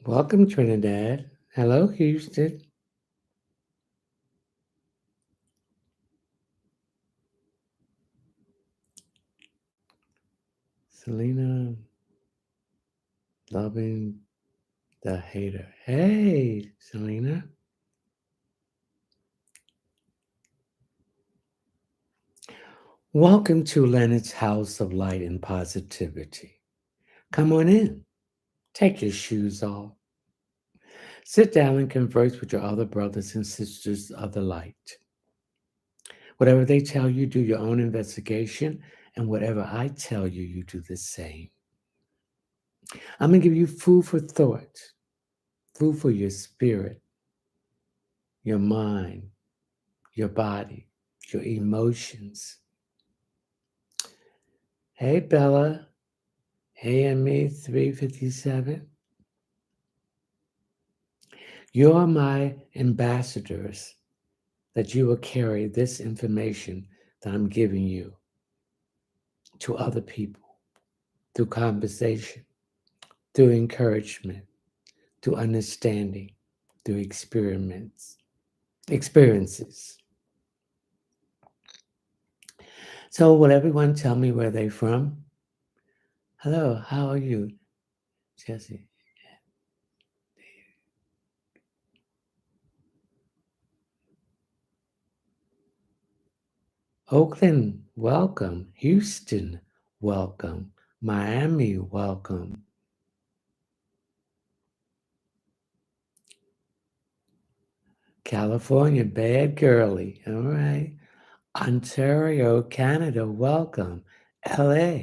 Welcome, Trinidad. Hello, Houston. Selena, loving the hater. Hey, Selena. Welcome to Leonard's House of Light and Positivity. Come on in. Take your shoes off. Sit down and converse with your other brothers and sisters of the light. Whatever they tell you, do your own investigation, and whatever I tell you, you do the same. I'm going to give you food for thought, food for your spirit, your mind, your body, your emotions. Hey, Bella. AME 357. You're my ambassadors that you will carry this information that I'm giving you to other people through conversation, through encouragement, through understanding, through experiences. So will everyone tell me where they're from? Hello, how are you, Jesse? Oakland, welcome. Houston, welcome. Miami, welcome. California, bad girly. All right. Ontario, Canada, welcome. LA,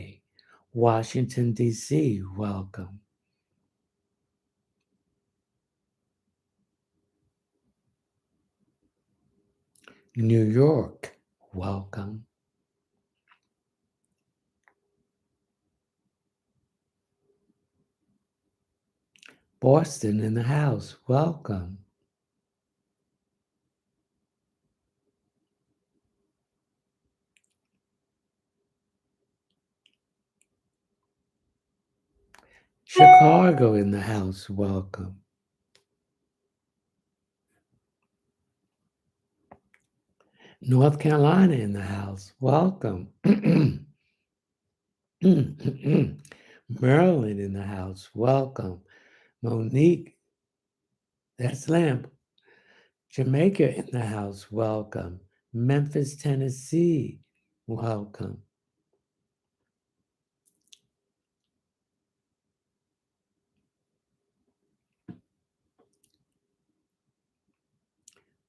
Washington, D.C., welcome. New York, welcome. Boston in the house, welcome. Chicago in the house, welcome. North Carolina in the house, welcome. Maryland in the house, welcome. Monique, that's Lamp. Jamaica in the house, welcome. Memphis, Tennessee, welcome.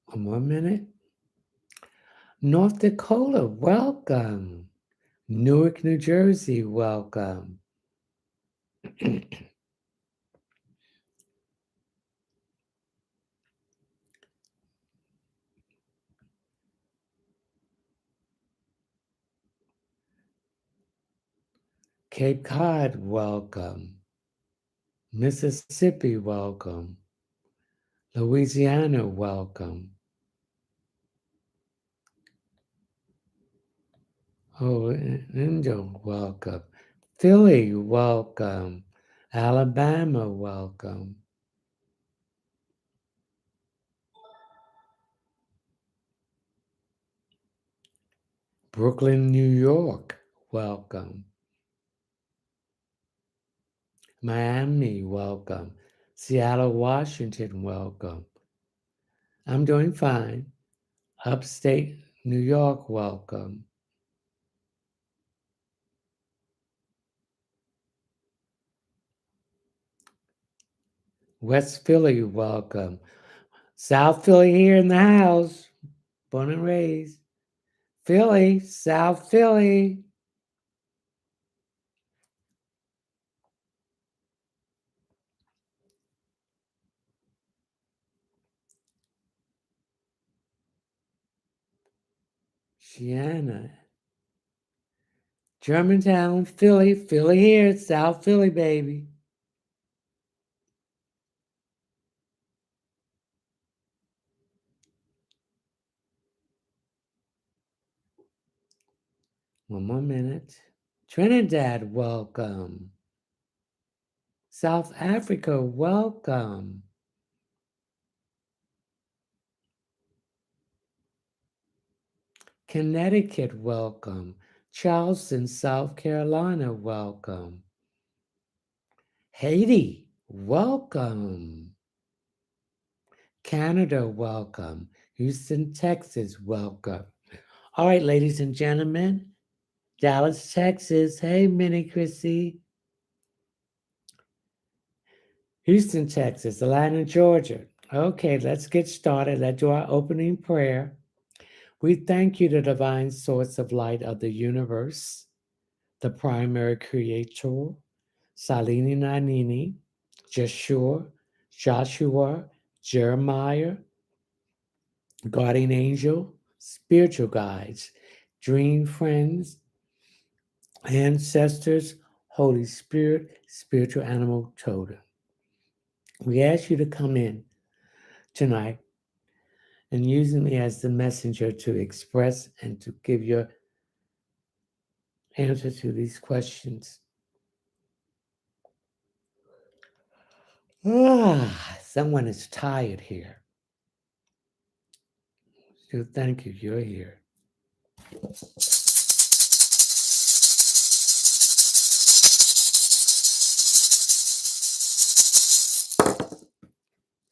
One more minute. North Dakota, welcome. Newark, New Jersey, welcome. Cape Cod, welcome. Mississippi, welcome. Louisiana, welcome. Oh, Indo, welcome. Philly, welcome. Alabama, welcome. Brooklyn, New York, welcome. Miami, welcome. Seattle, Washington, welcome. I'm doing fine. Upstate New York, welcome. West Philly, welcome. South Philly here in the house. Born and raised. Philly, South Philly. Gianna. Germantown, Philly. Philly here. South Philly, baby. One more minute. Trinidad, welcome. South Africa, welcome. Connecticut, welcome. Charleston, South Carolina, welcome. Haiti, welcome. Canada, welcome. Houston, Texas, welcome. All right, ladies and gentlemen, Dallas, Texas. Hey, Minnie Chrissy. Houston, Texas. Atlanta, Georgia. Okay, let's get started. Let's do our opening prayer. We thank you, the divine source of light of the universe, the primary creator, Salini Nanini, Joshua, Jeremiah, guardian angel, spiritual guides, dream friends, ancestors, Holy Spirit, spiritual animal totem. We ask you to come in tonight and using me as the messenger to express and to give your answer to these questions. Someone is tired here. So thank you, you're here.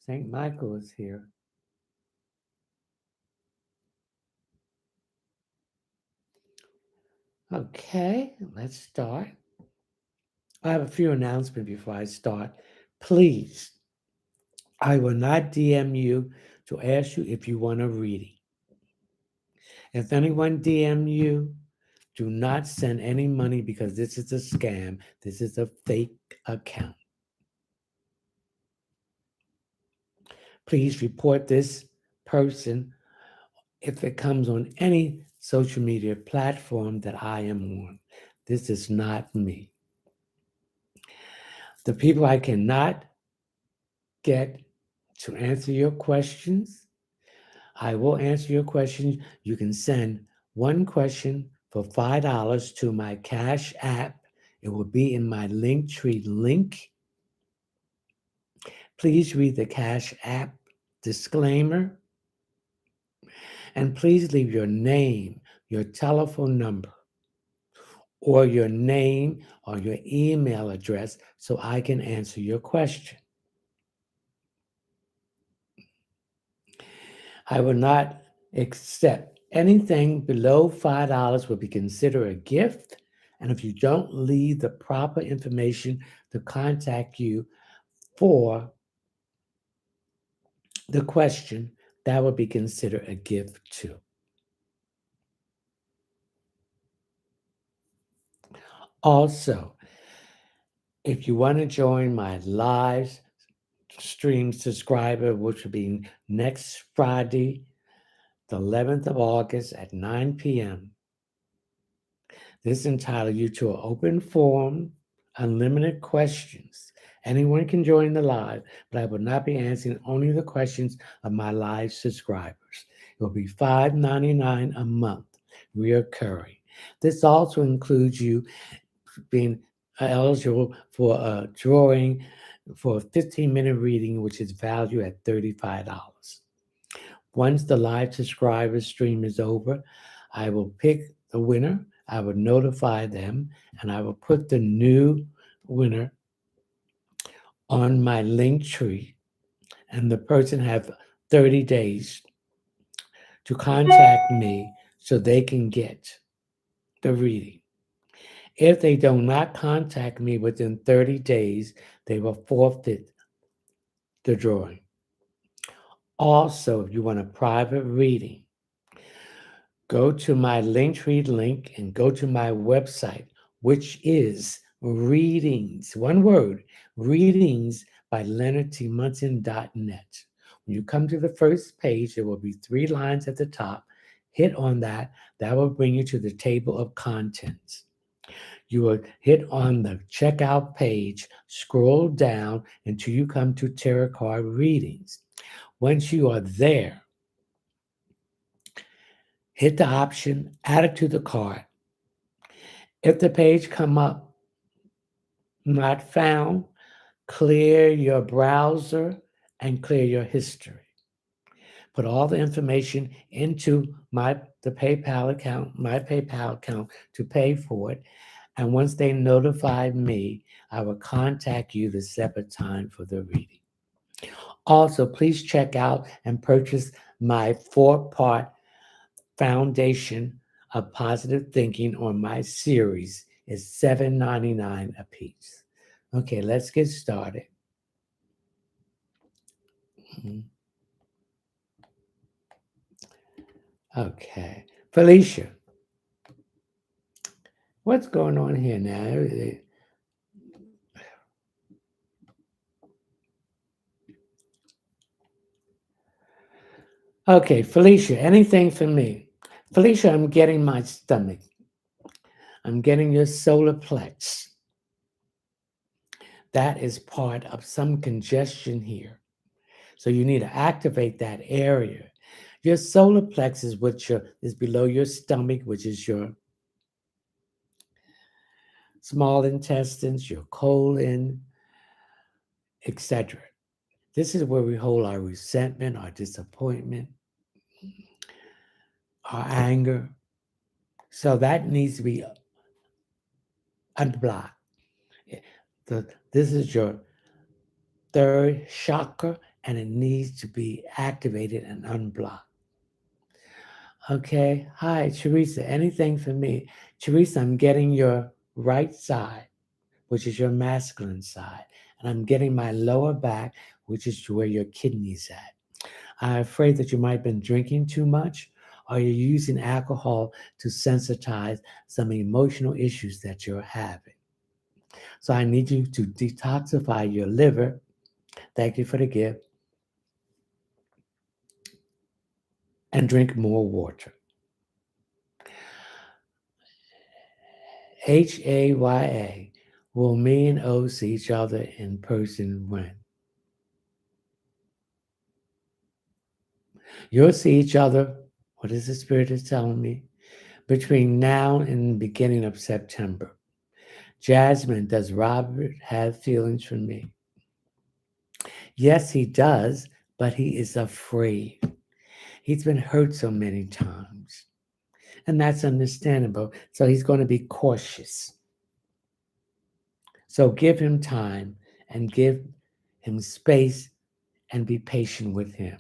St. Michael is here. Okay, let's start. I have a few announcements before I start. Please, I will not DM you to ask you if you want a reading. If anyone DM you, do not send any money because this is a scam. This is a fake account. Please report this person if it comes on any social media platform that I am on. This is not me. The people I cannot get to answer your questions, I will answer your questions. You can send one question for $5 to my Cash App. It will be in my Linktree link. Please read the Cash App disclaimer. And please leave your name, your telephone number, or your name or your email address so I can answer your question. I will not accept anything below $5 will be considered a gift. And if you don't leave the proper information to contact you for the question, that will be considered a gift too. Also, if you want to join my live stream subscriber, which will be next Friday, the 11th of August at 9 p.m., this entitles you to an open forum, unlimited questions. Anyone can join the live, but I will not be answering only the questions of my live subscribers. It will be $5.99 a month, reoccurring. This also includes you being eligible for a drawing for a 15-minute reading, which is valued at $35. Once the live subscriber stream is over, I will pick the winner. I will notify them, and I will put the new winner on my link tree, and the person have 30 days to contact me so they can get the reading. If they do not contact me within 30 days, they will forfeit the drawing. Also, if you want a private reading, go to my Linktree link and go to my website, which is readings, one word, readings by leonardtmunson.net. When you come to the first page, there will be 3 lines at the top. hit on that. That will bring you to the table of contents. You will hit on the checkout page, scroll down until you come to tarot card readings. Once you are there, hit the option, add it to the cart. If the page come up not found, clear your browser and clear your history. Put all the information into the PayPal account, my PayPal account to pay for it. And once they notify me, I will contact you to set a time for the reading. Also, please check out and purchase my 4-part foundation of positive thinking on my series. It's $7.99 a piece. Okay, let's get started. Okay, Felicia, what's going on here now? Okay, Felicia, anything for me? Felicia, I'm getting my stomach. I'm getting your solar plex. That is part of some congestion here. So you need to activate that area. Your solar plex is below your stomach, which is your small intestines, your colon, etc. This is where we hold our resentment, our disappointment, our anger. So that needs to be unblocked. This is your third chakra, and it needs to be activated and unblocked. Okay. Hi, Teresa. Anything for me? Teresa, I'm getting your right side, which is your masculine side, and I'm getting my lower back, which is where your kidneys at. I'm afraid that you might have been drinking too much, or you're using alcohol to sensitize some emotional issues that you're having. So I need you to detoxify your liver. Thank you for the gift. And drink more water. HAYA. Will me and O see each other in person when? You'll see each other, what is the Spirit is telling me, between now and the beginning of September. Jasmine, does Robert have feelings for me? Yes, he does, but he is afraid. He's been hurt so many times. And that's understandable. So he's going to be cautious. So give him time and give him space and be patient with him.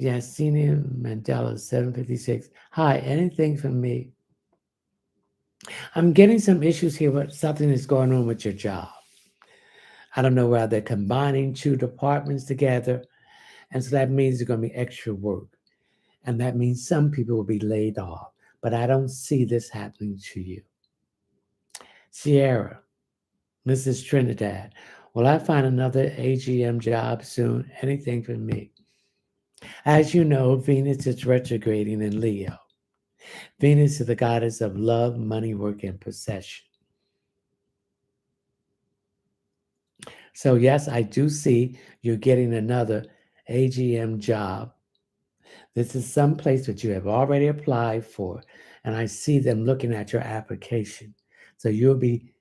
Yasini Mandela, 756. Hi, anything from me? I'm getting some issues here, but something is going on with your job. I don't know whether they're combining two departments together. And so that means there's going to be extra work. And that means some people will be laid off. But I don't see this happening to you. Sierra, Mrs. Trinidad, will I find another AGM job soon? Anything for me? As you know, Venus is retrograding in Leo. Venus is the goddess of love, money, work, and possession. So, yes, I do see you're getting another AGM job. This is some place that you have already applied for, and I see them looking at your application. So, you'll be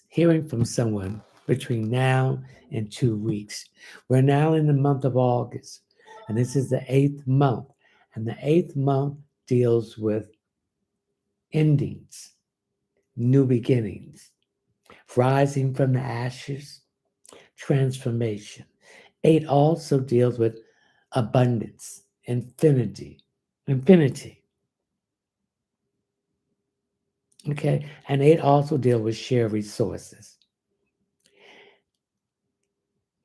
hearing from someone between now and 2 weeks. We're now in the month of August, and this is the 8th month. And the 8th month deals with endings, new beginnings, rising from the ashes, transformation. 8 also deals with abundance, infinity. Okay, and 8 also deals with shared resources.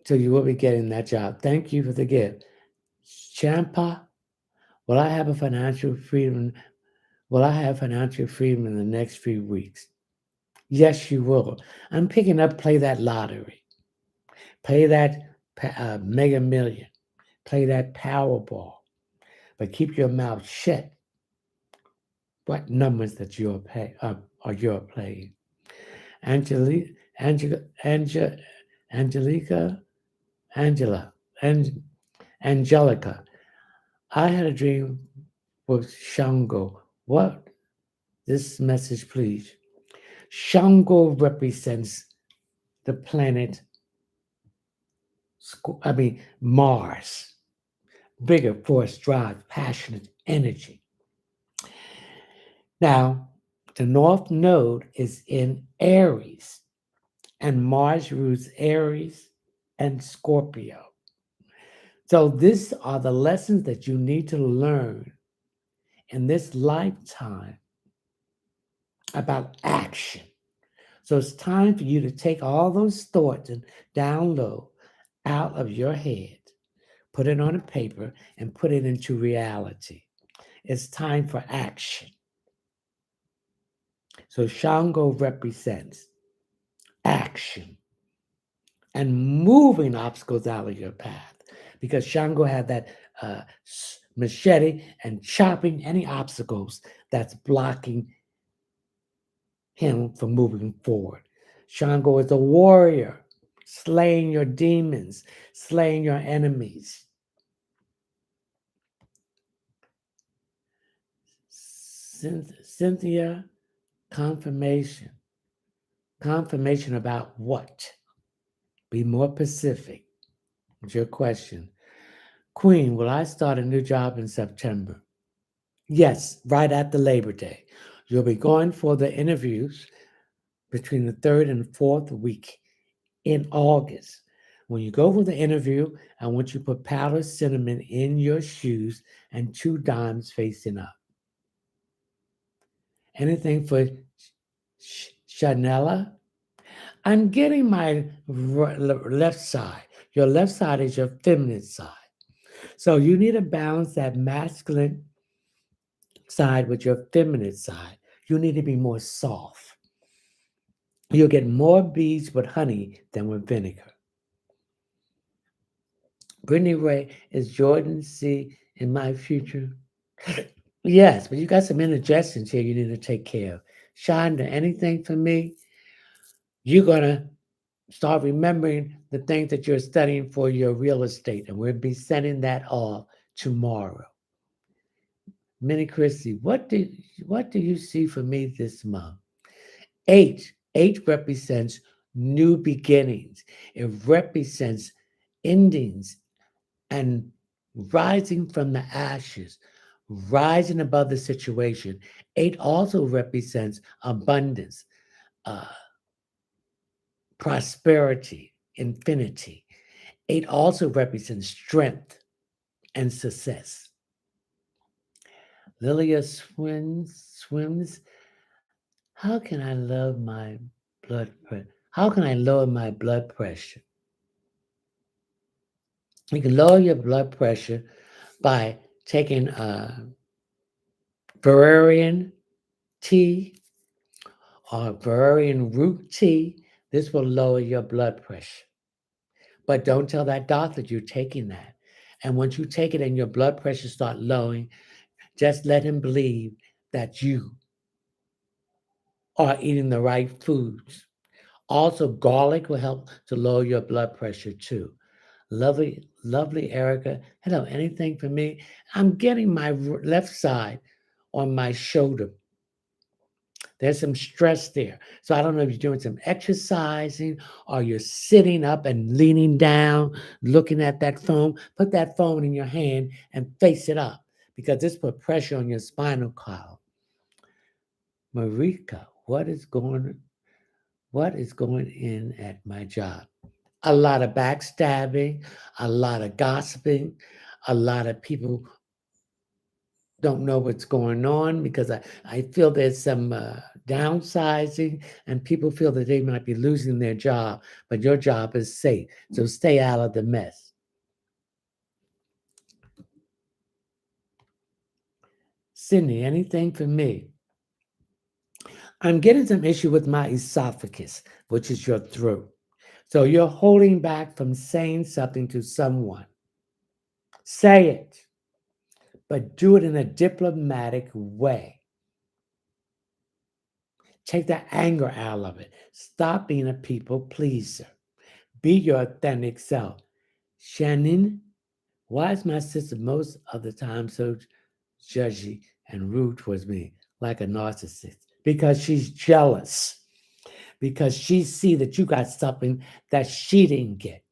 So you will be getting that job. Thank you for the gift. Champa, will I have financial freedom? Will I have financial freedom in the next few weeks? Yes, you will. I'm picking up play that lottery. Play that Mega Million. Play that Powerball. but keep your mouth shut. What numbers that you're you're playing? Angelica, Angela, Angela, Angelica, Angela, and Angelica. I had a dream with Shango. What? This message, please. Shango represents the planet, Mars. Bigger force, drive, passionate energy. Now, the North Node is in Aries, and Mars rules Aries and Scorpio. So, these are the lessons that you need to learn in this lifetime about action. So, it's time for you to take all those thoughts and download out of your head, put it on a paper, and put it into reality. It's time for action. So, Shango represents action and moving obstacles out of your path because Shango had that machete and chopping any obstacles that's blocking him from moving forward. Shango is a warrior, slaying your demons, slaying your enemies. Cynthia, confirmation. Confirmation about what? Be more specific. It's your question. Queen, will I start a new job in September? Yes, right after Labor Day. You'll be going for the interviews between the third and fourth week in August. When you go for the interview, I want you to put powdered cinnamon in your shoes and two dimes facing up. Anything for Chanela? I'm getting my left side. Your left side is your feminine side. So you need to balance that masculine side with your feminine side. You need to be more soft. You'll get more bees with honey than with vinegar. Brittany Ray, is Jordan C in my future? Yes, but you got some indigestions here you need to take care of. Shonda, anything for me? You're going to start remembering the things that you're studying for your real estate, and we'll be sending that all tomorrow. Minnie Christie, what do you see for me this month? Eight represents new beginnings. It represents endings and rising from the ashes, rising above the situation. Eight also represents abundance, uh, prosperity, infinity. Eight also represents strength and success. Lilia swims. How can I love my blood pressure? How can I lower my blood pressure? You can lower your blood pressure by taking valerian tea or valerian root tea. This will lower your blood pressure. But don't tell that doctor you're taking that. And once you take it and your blood pressure start lowering, just let him believe that you are eating the right foods. Also, garlic will help to lower your blood pressure too. Lovely, lovely Erica. Hello, anything for me? I'm getting my left side on my shoulder. There's some stress there. So I don't know if you're doing some exercising or you're sitting up and leaning down, looking at that phone. Put that phone in your hand and face it up because this put pressure on your spinal column. Marika, what is going in at my job? A lot of backstabbing, a lot of gossiping, a lot of people don't know what's going on because I feel there's some downsizing and people feel that they might be losing their job, but your job is safe. So stay out of the mess. Sydney, anything for me? I'm getting some issue with my esophagus, which is your throat. So you're holding back from saying something to someone. Say it. but do it in a diplomatic way. Take the anger out of it. Stop being a people pleaser. Be your authentic self. Shannon, why is my sister most of the time so judgy and rude towards me, like a narcissist? Because she's jealous. Because she see that you got something that she didn't get.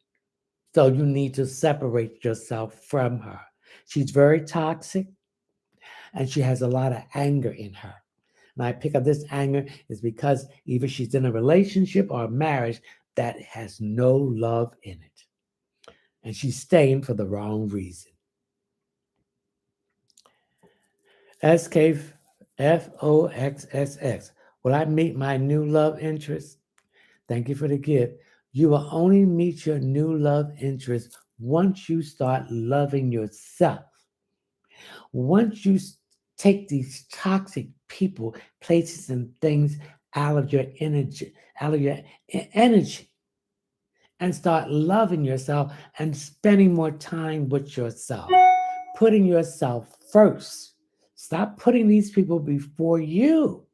So you need to separate yourself from her. She's very toxic and she has a lot of anger in her. And I pick up this anger is because either she's in a relationship or a marriage that has no love in it. And she's staying for the wrong reason. SKFOXSX. Will I meet my new love interest? Thank you for the gift. You will only meet your new love interest once you start loving yourself. Once you take these toxic people, places, and things out of your energy, and start loving yourself and spending more time with yourself, putting yourself first. Stop putting these people before you.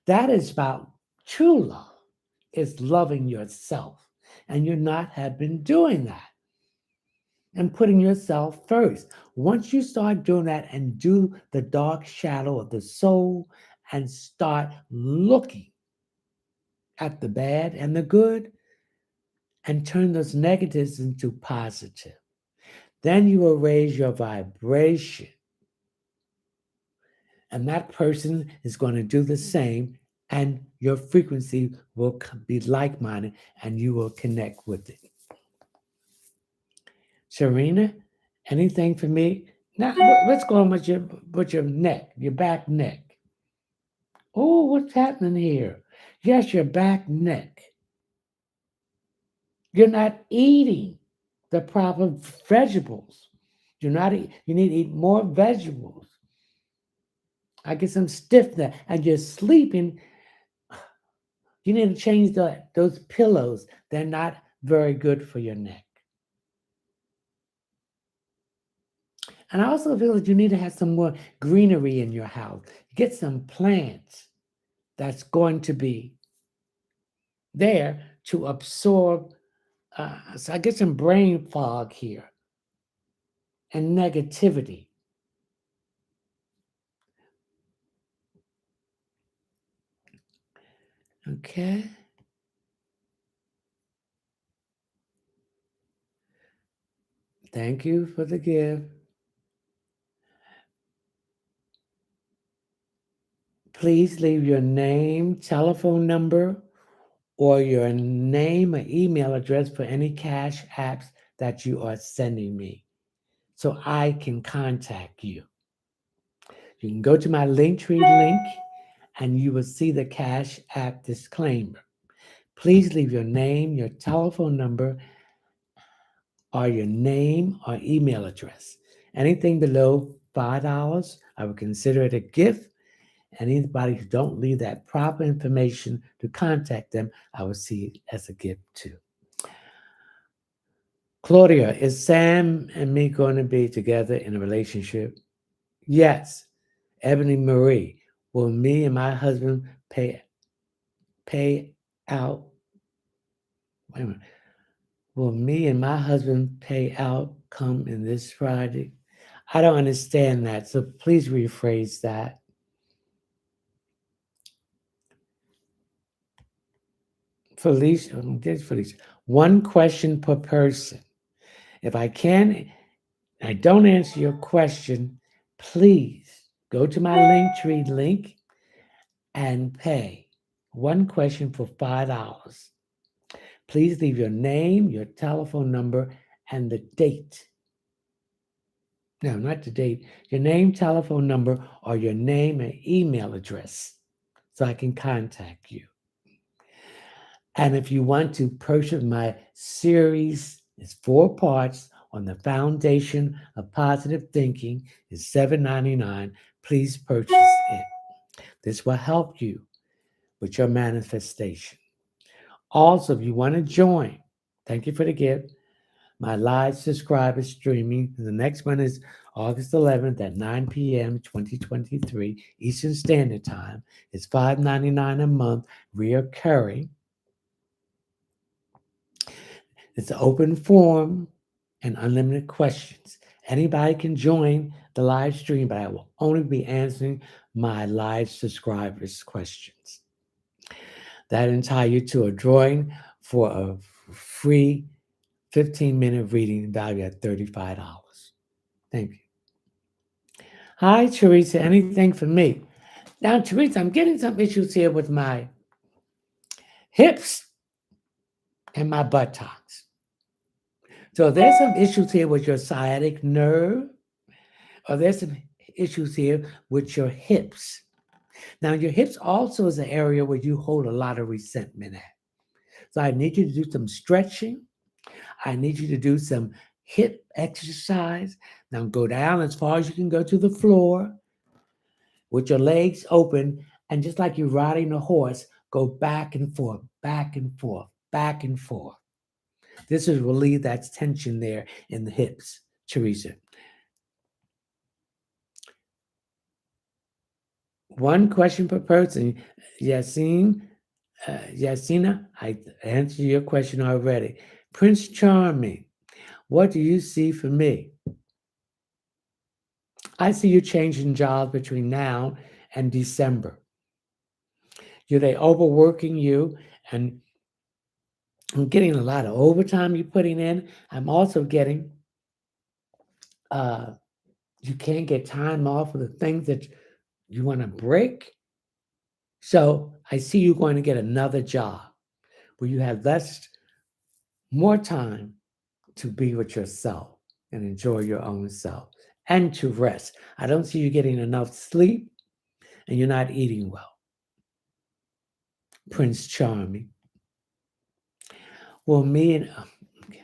That is about true love. It's loving yourself. And you not have been doing that and putting yourself first. Once you start doing that and do the dark shadow of the soul and start looking at the bad and the good and turn those negatives into positive, then you will raise your vibration. And that person is going to do the same, and your frequency will be like minded and you will connect with it. Sharina, anything for me? Now, what's going on with your neck, your back neck? Oh, what's happening here? Yes, your back neck. You're not eating the proper vegetables. You're not. You need to eat more vegetables. I get some stiffness, and you're sleeping. You need to change those pillows. They're not very good for your neck. And I also feel that you need to have some more greenery in your house. Get some plants that's going to be there to absorb. So I get some brain fog here and negativity. Okay. Thank you for the gift. Please leave your name, telephone number, or your name or email address for any cash apps that you are sending me so I can contact you. You can go to my Linktree link and you will see the Cash App disclaimer. Please leave your name, your telephone number, or your name or email address. Anything below $5, I would consider it a gift. And anybody who don't leave that proper information to contact them, I would see it as a gift too. Claudia, is Sam and me going to be together in a relationship? Yes. Ebony Marie, will me and my husband pay out? Wait a minute. Will me and my husband pay out come in this Friday? I don't understand that, so please rephrase that. Felicia, there's Felicia. One question per person. If I don't answer your question, please go to my Linktree link and pay. One question for $5. Please leave your name, your telephone number, and the date. No, not the date. Your name, telephone number, or your name and email address so I can contact you. And if you want to purchase my series, it's 4 parts on the foundation of positive thinking, is $7.99. Please purchase it. This will help you with your manifestation. Also, if you want to join, thank you for the gift. My live subscriber streaming. The next one is August 11th at 9 p.m. 2023 Eastern Standard Time. It's $5.99 a month, reoccurring. It's an open forum and unlimited questions. Anybody can join the live stream, but I will only be answering my live subscribers' questions. That entitle you to a drawing for a free 15-minute reading valued at $35. Thank you. Hi, Teresa. Anything for me? Now, Teresa, I'm getting some issues here with my hips and my buttocks. So there's some issues here with your sciatic nerve, or there's some issues here with your hips. Now, your hips also is an area where you hold a lot of resentment at. So I need you to do some stretching. I need you to do some hip exercise. Now go down as far as you can go to the floor with your legs open, and just like you're riding a horse, go back and forth, back and forth, back and forth. This will relieve that tension there in the hips, Teresa. One question per person. Yassine, Yassina, I answered your question already. Prince Charming, what do you see for me? I see you changing jobs between now and December. Are they overworking you? And I'm getting a lot of overtime you're putting in. I'm also getting you can't get time off of the things that you want to break. So I see you going to get another job where you have more time to be with yourself and enjoy your own self and to rest. I don't see you getting enough sleep and you're not eating well. Prince Charming. Well, me and okay.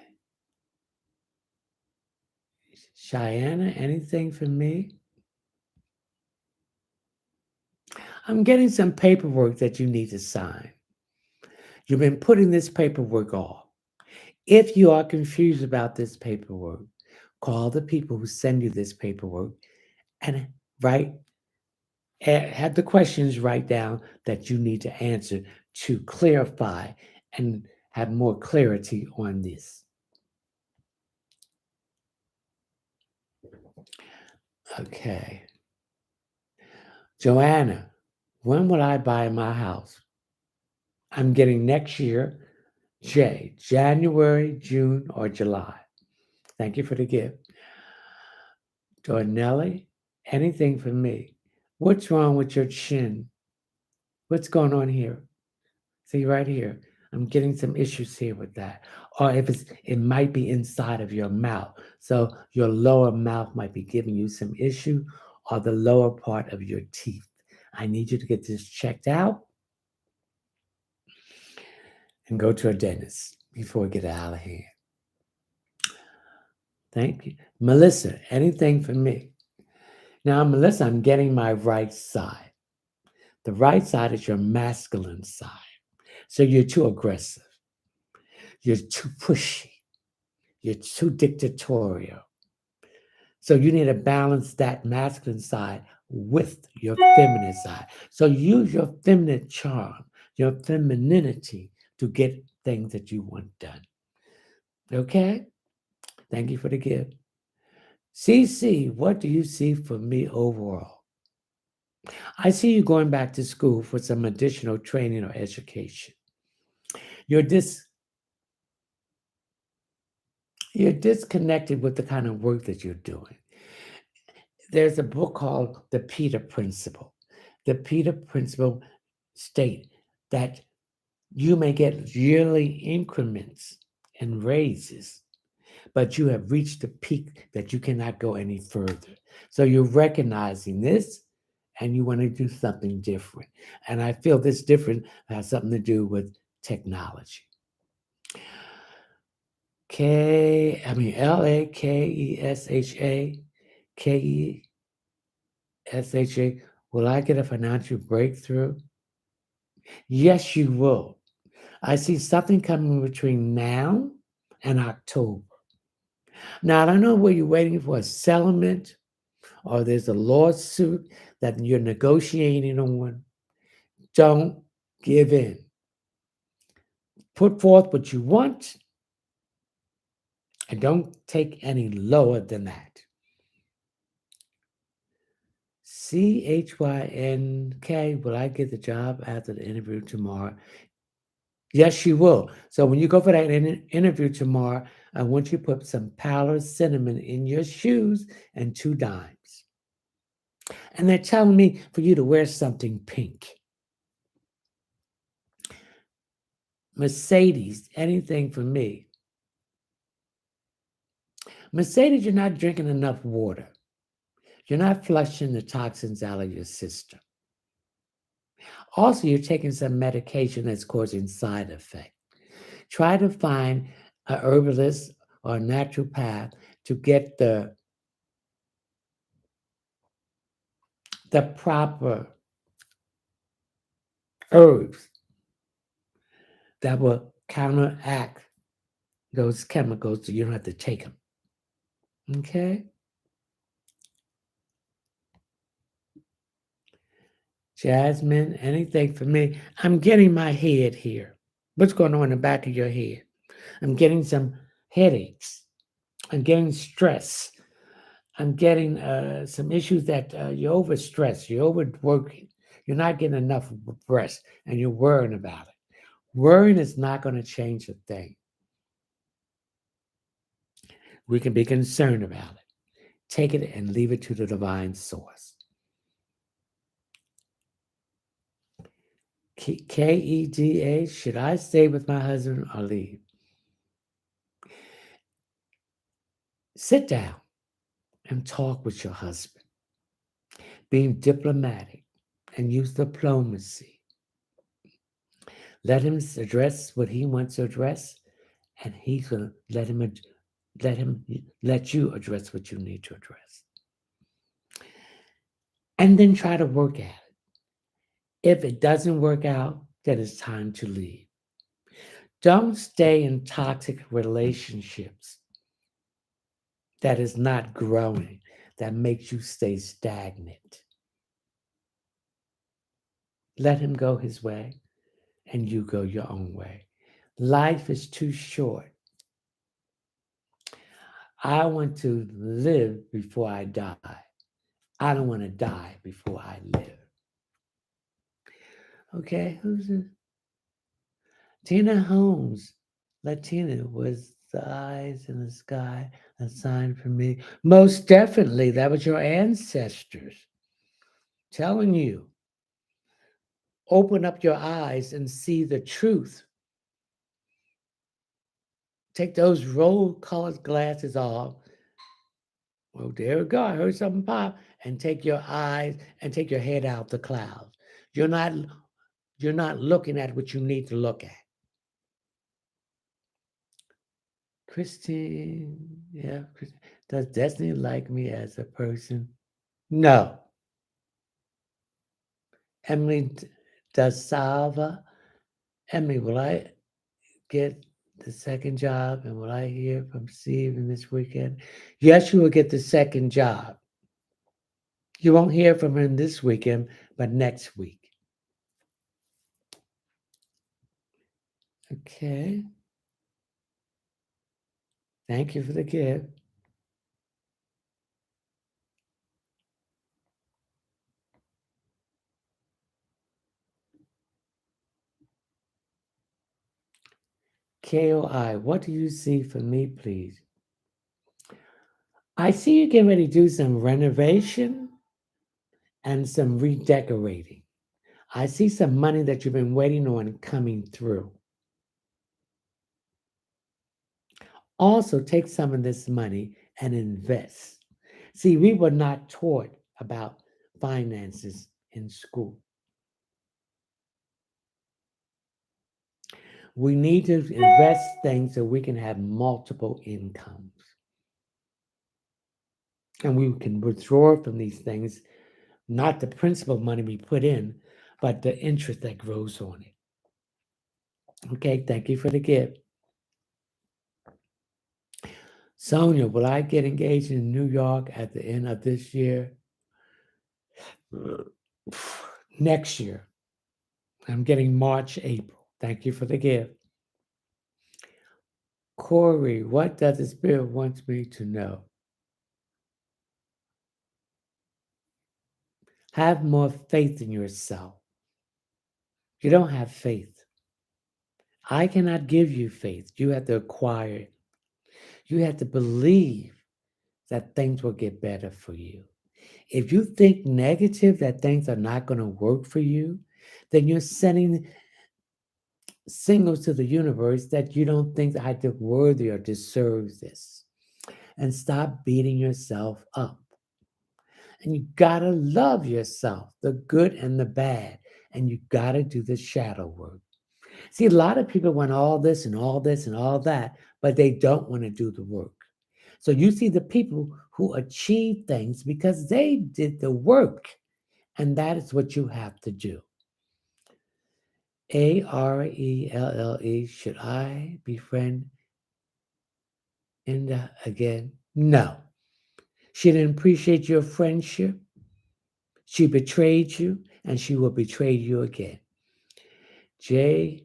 Cheyenne, anything for me? I'm getting some paperwork that you need to sign. You've been putting this paperwork off. If you are confused about this paperwork, call the people who send you this paperwork and have the questions write down that you need to answer to clarify and have more clarity on this. Okay. Joanna, when will I buy my house? I'm getting next year, January, June, or July. Thank you for the gift. Dornelli, anything for me? What's wrong with your chin? What's going on here? See right here. I'm getting some issues here with that. Or if it might be inside of your mouth. So your lower mouth might be giving you some issue, or the lower part of your teeth. I need you to get this checked out and go to a dentist before we get out of hand. Thank you. Melissa, anything for me? Now, Melissa, I'm getting my right side. The right side is your masculine side. So you're too aggressive. You're too pushy. You're too dictatorial. So you need to balance that masculine side with your feminine side. So use your feminine charm, your femininity to get things that you want done. Okay? Thank you for the gift. CC, what do you see for me overall? I see you going back to school for some additional training or education. You're disconnected with the kind of work that you're doing. There's a book called The Peter Principle. The Peter Principle state that you may get yearly increments and raises, but you have reached the peak that you cannot go any further. So you're recognizing this and you want to do something different. And I feel this different has something to do with technology. LAKESHA, will I get a financial breakthrough? Yes, you will. I see something coming between now and October. Now, I don't know where you're waiting for a settlement or there's a lawsuit that you're negotiating on. Don't give in. Put forth what you want and don't take any lower than that. CHYNK, will I get the job after the interview tomorrow? Yes, you will. So when you go for that interview tomorrow, I want you to put some powdered cinnamon in your shoes and 2 dimes. And they're telling me for you to wear something pink. Mercedes, anything for me. Mercedes, you're not drinking enough water. You're not flushing the toxins out of your system. Also, you're taking some medication that's causing side effects. Try to find a herbalist or a naturopath to get the proper herbs that will counteract those chemicals so you don't have to take them. Okay? Jasmine, anything for me? I'm getting my head here. What's going on in the back of your head? I'm getting some headaches. I'm getting stress. I'm getting some issues that you're overstressed, you're overworking, you're not getting enough rest, and you're worrying about it. Worrying is not going to change a thing. We can be concerned about it. Take it and leave it to the divine source. KEDA, should I stay with my husband or leave? Sit down and talk with your husband. Being diplomatic and use diplomacy. Let him address what he wants to address, and he's gonna let you address what you need to address. And then try to work at it. If it doesn't work out, then it's time to leave. Don't stay in toxic relationships that is not growing, that makes you stay stagnant. Let him go his way and you go your own way. Life is too short. I want to live before I die. I don't want to die before I live. Okay, who's this? Tina Holmes. Latina was the eyes in the sky, a sign for me. Most definitely, that was your ancestors telling you. Open up your eyes and see the truth. Take those rose-colored glasses off. Well, there we go. I heard something pop. And take your eyes and take your head out the clouds. You're not you're not looking at what you need to look at. Christine, yeah. Does Destiny like me as a person? No. Emily does Salva. Emily, will I get the second job and will I hear from Steve in this weekend? Yes, you will get the second job. You won't hear from him this weekend, but next week. Okay. Thank you for the gift. KOI, what do you see for me, please? I see you getting ready to do some renovation and some redecorating. I see some money that you've been waiting on coming through. Also, take some of this money and invest. See, we were not taught about finances in school. We need to invest things so we can have multiple incomes. And we can withdraw from these things, not the principal money we put in, but the interest that grows on it. Okay, thank you for the gift. Sonia, will I get engaged in New York at the end of this year? Next year. I'm getting March, April. Thank you for the gift. Corey, what does the Spirit want me to know? Have more faith in yourself. You don't have faith. I cannot give you faith. You have to acquire it. You have to believe that things will get better for you. If you think negative, that things are not going to work for you, then you're sending signals to the universe that you don't think that I am worthy or deserve this. And stop beating yourself up. And you gotta love yourself, the good and the bad. And you gotta do the shadow work. See, a lot of people want all this and all this and all that, but they don't want to do the work. So you see the people who achieve things because they did the work. And that is what you have to do. Arelle, should I befriend Inda again? No. She didn't appreciate your friendship. She betrayed you, and she will betray you again. JPERSAUD.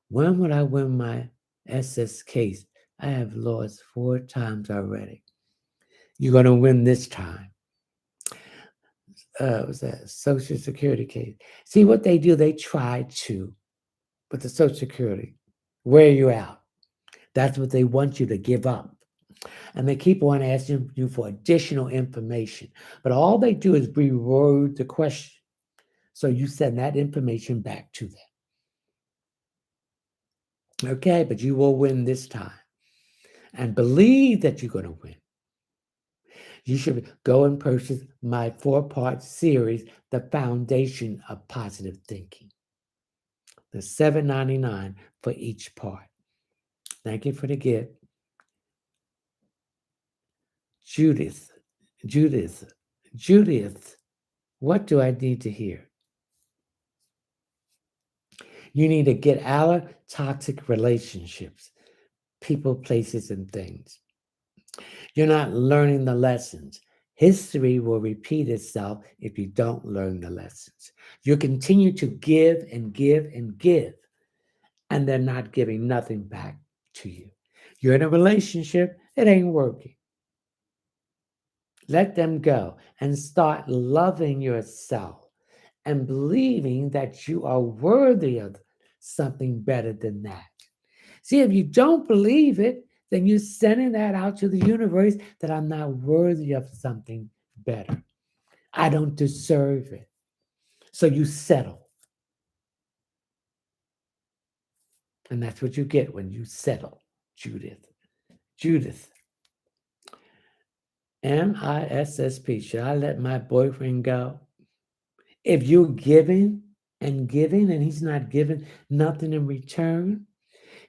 When will I win my SS case? I have lost 4 times already. You're going to win this time. Was that Social Security case? See what they do? They try to, with the Social Security, wear you out. That's what they want you to give up. And they keep on asking you for additional information. But all they do is reword the question. So you send that information back to them. Okay, but you will win this time. And believe that you're going to win. You should go and purchase my 4-part series, The Foundation of Positive Thinking. The $7.99 for each part. Thank you for the gift. Judith, what do I need to hear? You need to get out of toxic relationships, people, places, and things. You're not learning the lessons. History will repeat itself if you don't learn the lessons. You continue to give and give and give, and they're not giving nothing back to you. You're in a relationship, it ain't working. Let them go and start loving yourself and believing that you are worthy of something better than that. See, if you don't believe it, then you're sending that out to the universe that I'm not worthy of something better. I don't deserve it. So you settle. And that's what you get when you settle, Judith. MISSP, should I let my boyfriend go? If you're giving and giving and he's not giving nothing in return,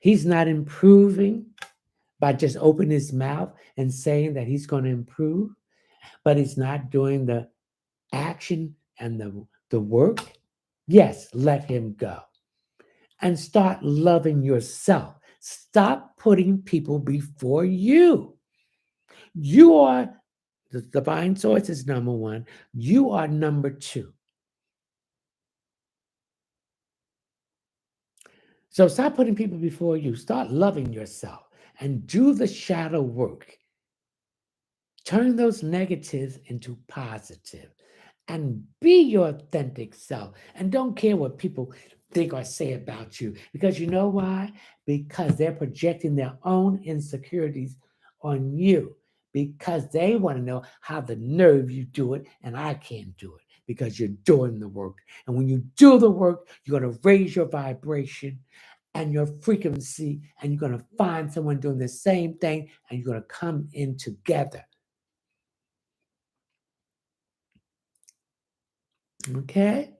he's not improving by just opening his mouth and saying that he's going to improve, but he's not doing the action and the work, yes, let him go. And start loving yourself. Stop putting people before you. You are, the divine source is number 1. You are number 2. So stop putting people before you. Start loving yourself and do the shadow work. Turn those negatives into positive and be your authentic self. And don't care what people think or say about you. Because you know why? Because they're projecting their own insecurities on you. Because they want to know how the nerve you do it, and I can't do it because you're doing the work. And when you do the work, you're going to raise your vibration and your frequency, and you're going to find someone doing the same thing, and you're going to come in together. Okay?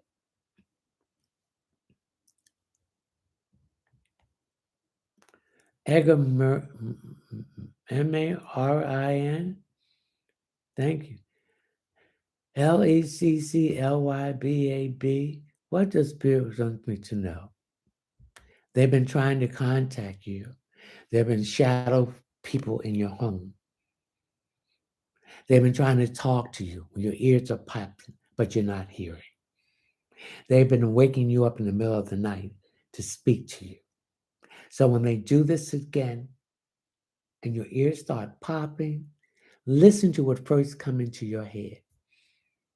Edgar Marin. Thank you. LECCLYBAB. What does Spirit want me to know? They've been trying to contact you. There have been shadow people in your home. They've been trying to talk to you when your ears are popping, but you're not hearing. They've been waking you up in the middle of the night to speak to you. So when they do this again and your ears start popping, listen to what first come into your head.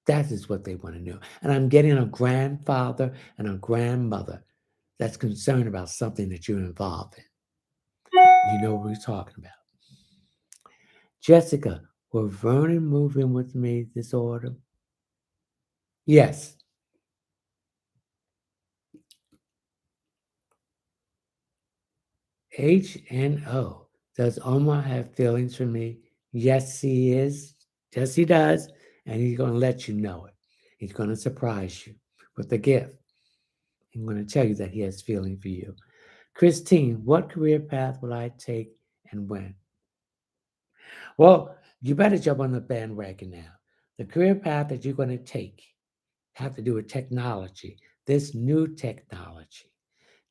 That is what they want to know. And I'm getting a grandfather and a grandmother that's concerned about something that you're involved in. You know what we're talking about. Jessica, will Vernon move in with me this autumn? Yes. HNO. Does Omar have feelings for me? Yes, he is. Yes, he does. And he's going to let you know it. He's going to surprise you with a gift. He's going to tell you that he has feeling for you. Christine, what career path will I take and when? Well, you better jump on the bandwagon now. The career path that you're going to take have to do with technology, this new technology,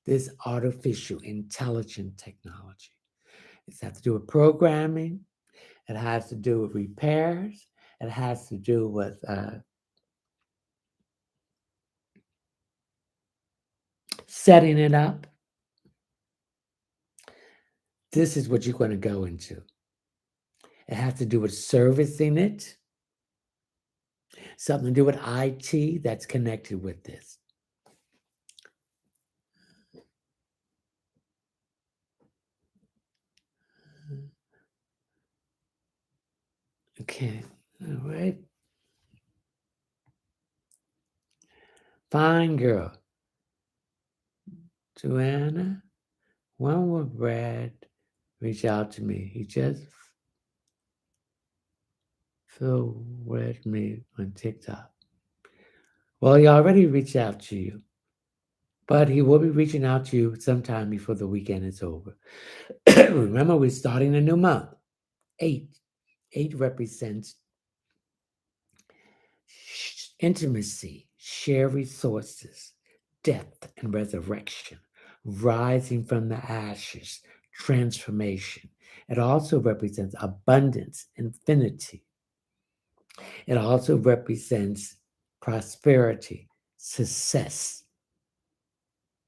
this artificial intelligent technology. It has to do with programming. It has to do with repairs. It has to do with setting it up. This is what you're going to go into. It has to do with servicing it, something to do with IT that's connected with this. Okay, all right. Fine girl. Joanna, when will Brad reach out to me? He just forwarded me on TikTok. Well, he already reached out to you, but he will be reaching out to you sometime before the weekend is over. Remember, we're starting a new month. 8. 8 represents intimacy, share resources, death and resurrection, rising from the ashes, transformation. It also represents abundance, infinity. It also represents prosperity, success,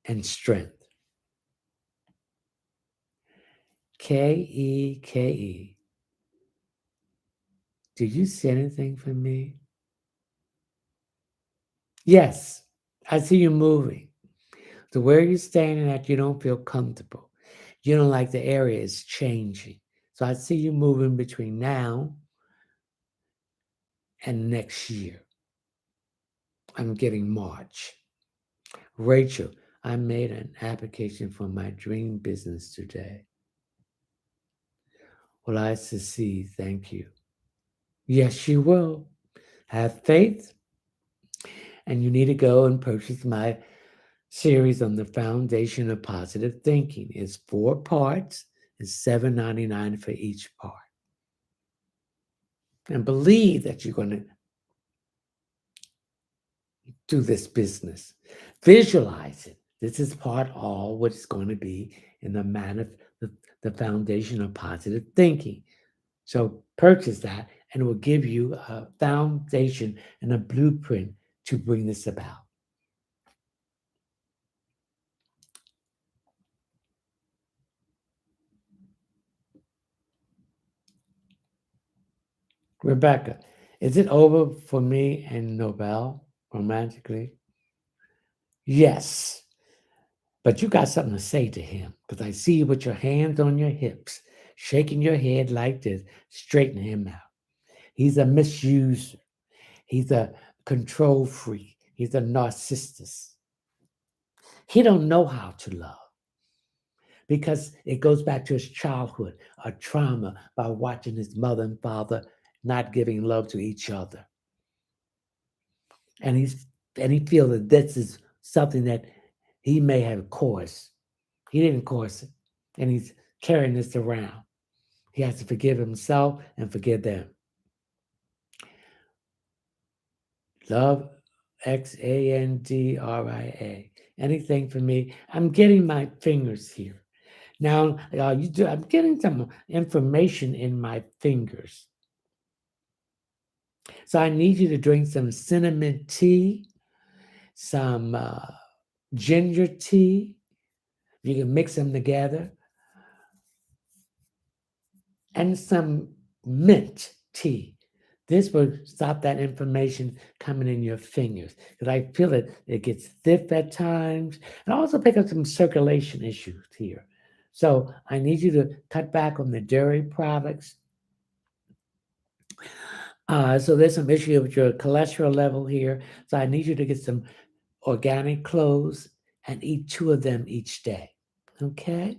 and strength. Keke. Did you see anything from me? Yes, I see you moving. So where you're standing at, you don't feel comfortable. You don't like the area is changing. So I see you moving between now and next year. I'm getting March. Rachel, I made an application for my dream business today. Will I succeed? Thank you. Yes, you will. Have faith. And you need to go and purchase my series on the foundation of positive thinking. It's 4 parts. It's $7.99 for each part. And believe that you're going to do this business. Visualize it. This is part all what it's going to be in the foundation of positive thinking. So purchase that, and it will give you a foundation and a blueprint to bring this about. Rebecca, is it over for me and Nobel romantically? Yes, but you got something to say to him because I see you with your hands on your hips, shaking your head like this, straighten him out. He's a misuser. He's a control freak. He's a narcissist. He don't know how to love because it goes back to his childhood, a trauma by watching his mother and father not giving love to each other. And he feels that this is something that he may have caused. He didn't cause it. And he's carrying this around. He has to forgive himself and forgive them. Love, Xandria. Anything for me? I'm getting my fingers here. Now, I'm getting some information in my fingers. So I need you to drink some cinnamon tea, some ginger tea. You can mix them together, and some mint tea. This will stop that inflammation coming in your fingers because I feel it gets stiff at times, and also pick up some circulation issues here. So I need you to cut back on the dairy products. So there's some issue with your cholesterol level here. So I need you to get some organic cloves and eat 2 of them each day. Okay?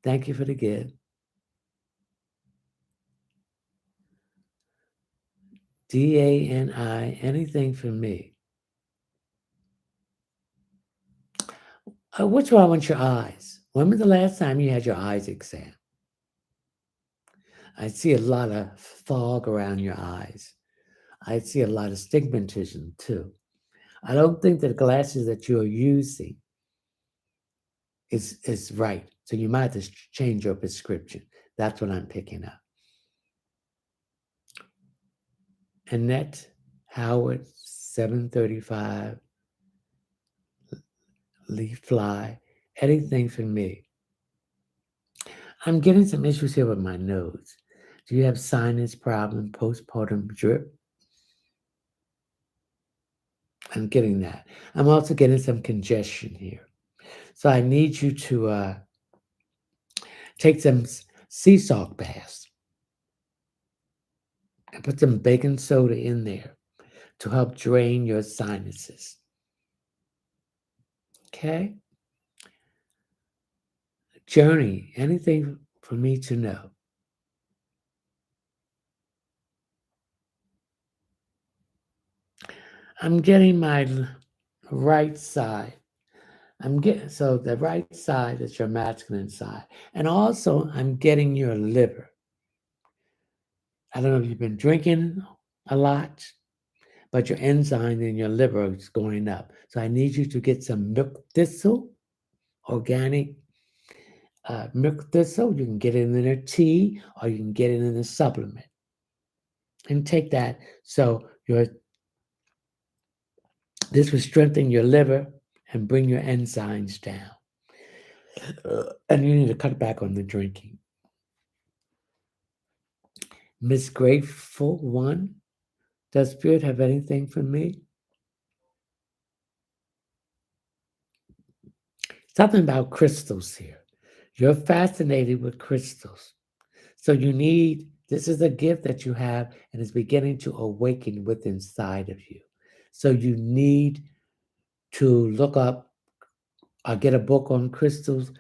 Thank you for the gift. DANI, anything for me. What's wrong with your eyes? When was the last time you had your eyes examined? I see a lot of fog around your eyes. I see a lot of stigmatism too. I don't think the glasses that you're using is right. So you might have to change your prescription. That's what I'm picking up. Annette Howard, 735, Leaf Fly, anything for me. I'm getting some issues here with my nose. Do you have sinus problem, postpartum drip? I'm getting that. I'm also getting some congestion here. So I need you to take some sea salt baths and put some baking soda in there to help drain your sinuses. Okay? Journey, anything for me to know? I'm getting my right side. I'm getting so the right side is your masculine side. And also I'm getting your liver. I don't know if you've been drinking a lot, but your enzyme in your liver is going up. So I need you to get some milk thistle, organic milk thistle. You can get it in a tea or you can get it in a supplement. And take that so this will strengthen your liver and bring your enzymes down. And you need to cut back on the drinking. Miss Grateful One, does Spirit have anything for me? Something about crystals here. You're fascinated with crystals. So this is a gift that you have and it's beginning to awaken within inside of you. So you need to look up or get a book on crystals,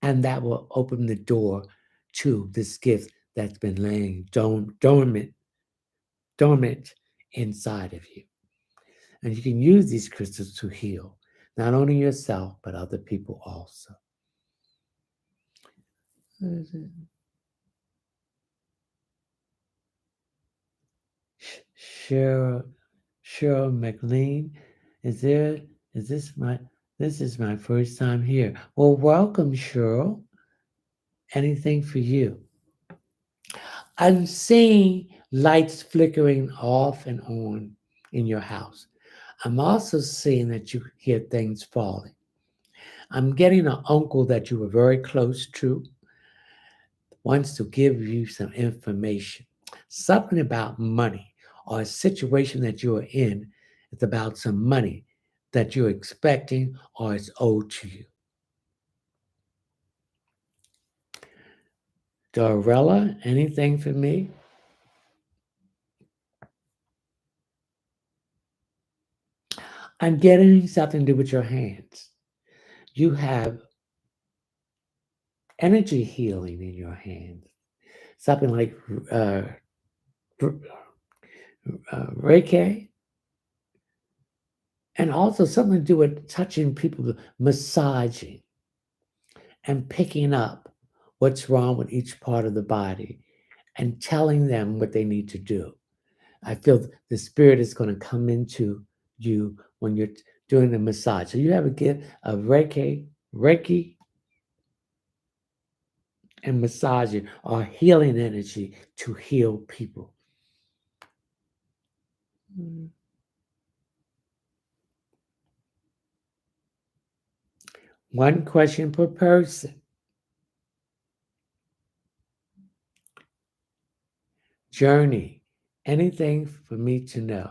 and that will open the door to this gift that's been laying dormant inside of you. And you can use these crystals to heal not only yourself, but other people also. Cheryl, Cheryl McLean, is there? Is this my? This is my first time here. Well, welcome, Cheryl. Anything for you? I'm seeing lights flickering off and on in your house. I'm also seeing that you hear things falling. I'm getting an uncle that you were very close to wants to give you some information, something about money or a situation that you're in. It's about some money that you're expecting or is owed to you. Dorella, anything for me? I'm getting something to do with your hands. You have energy healing in your hands, something like Reiki, and also something to do with touching people, massaging and picking up what's wrong with each part of the body and telling them what they need to do. I feel the spirit is going to come into you when you're doing the massage. So you have a gift of Reiki, and massaging are healing energy to heal people. One question per person. Journey. Anything for me to know.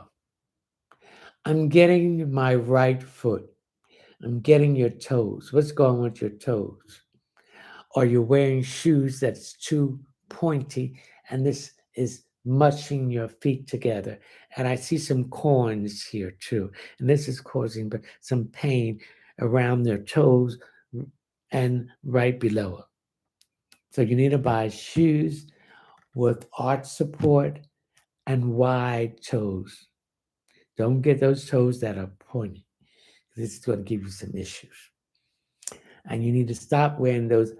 I'm getting my right foot. I'm getting your toes. What's going on with your toes? Are you wearing shoes that's too pointy and this is mushing your feet together? And I see some corns here too. And this is causing some pain around their toes and right below it. So you need to buy shoes with arch support and wide toes. Don't get those toes that are pointy. This is going to give you some issues. And you need to stop wearing those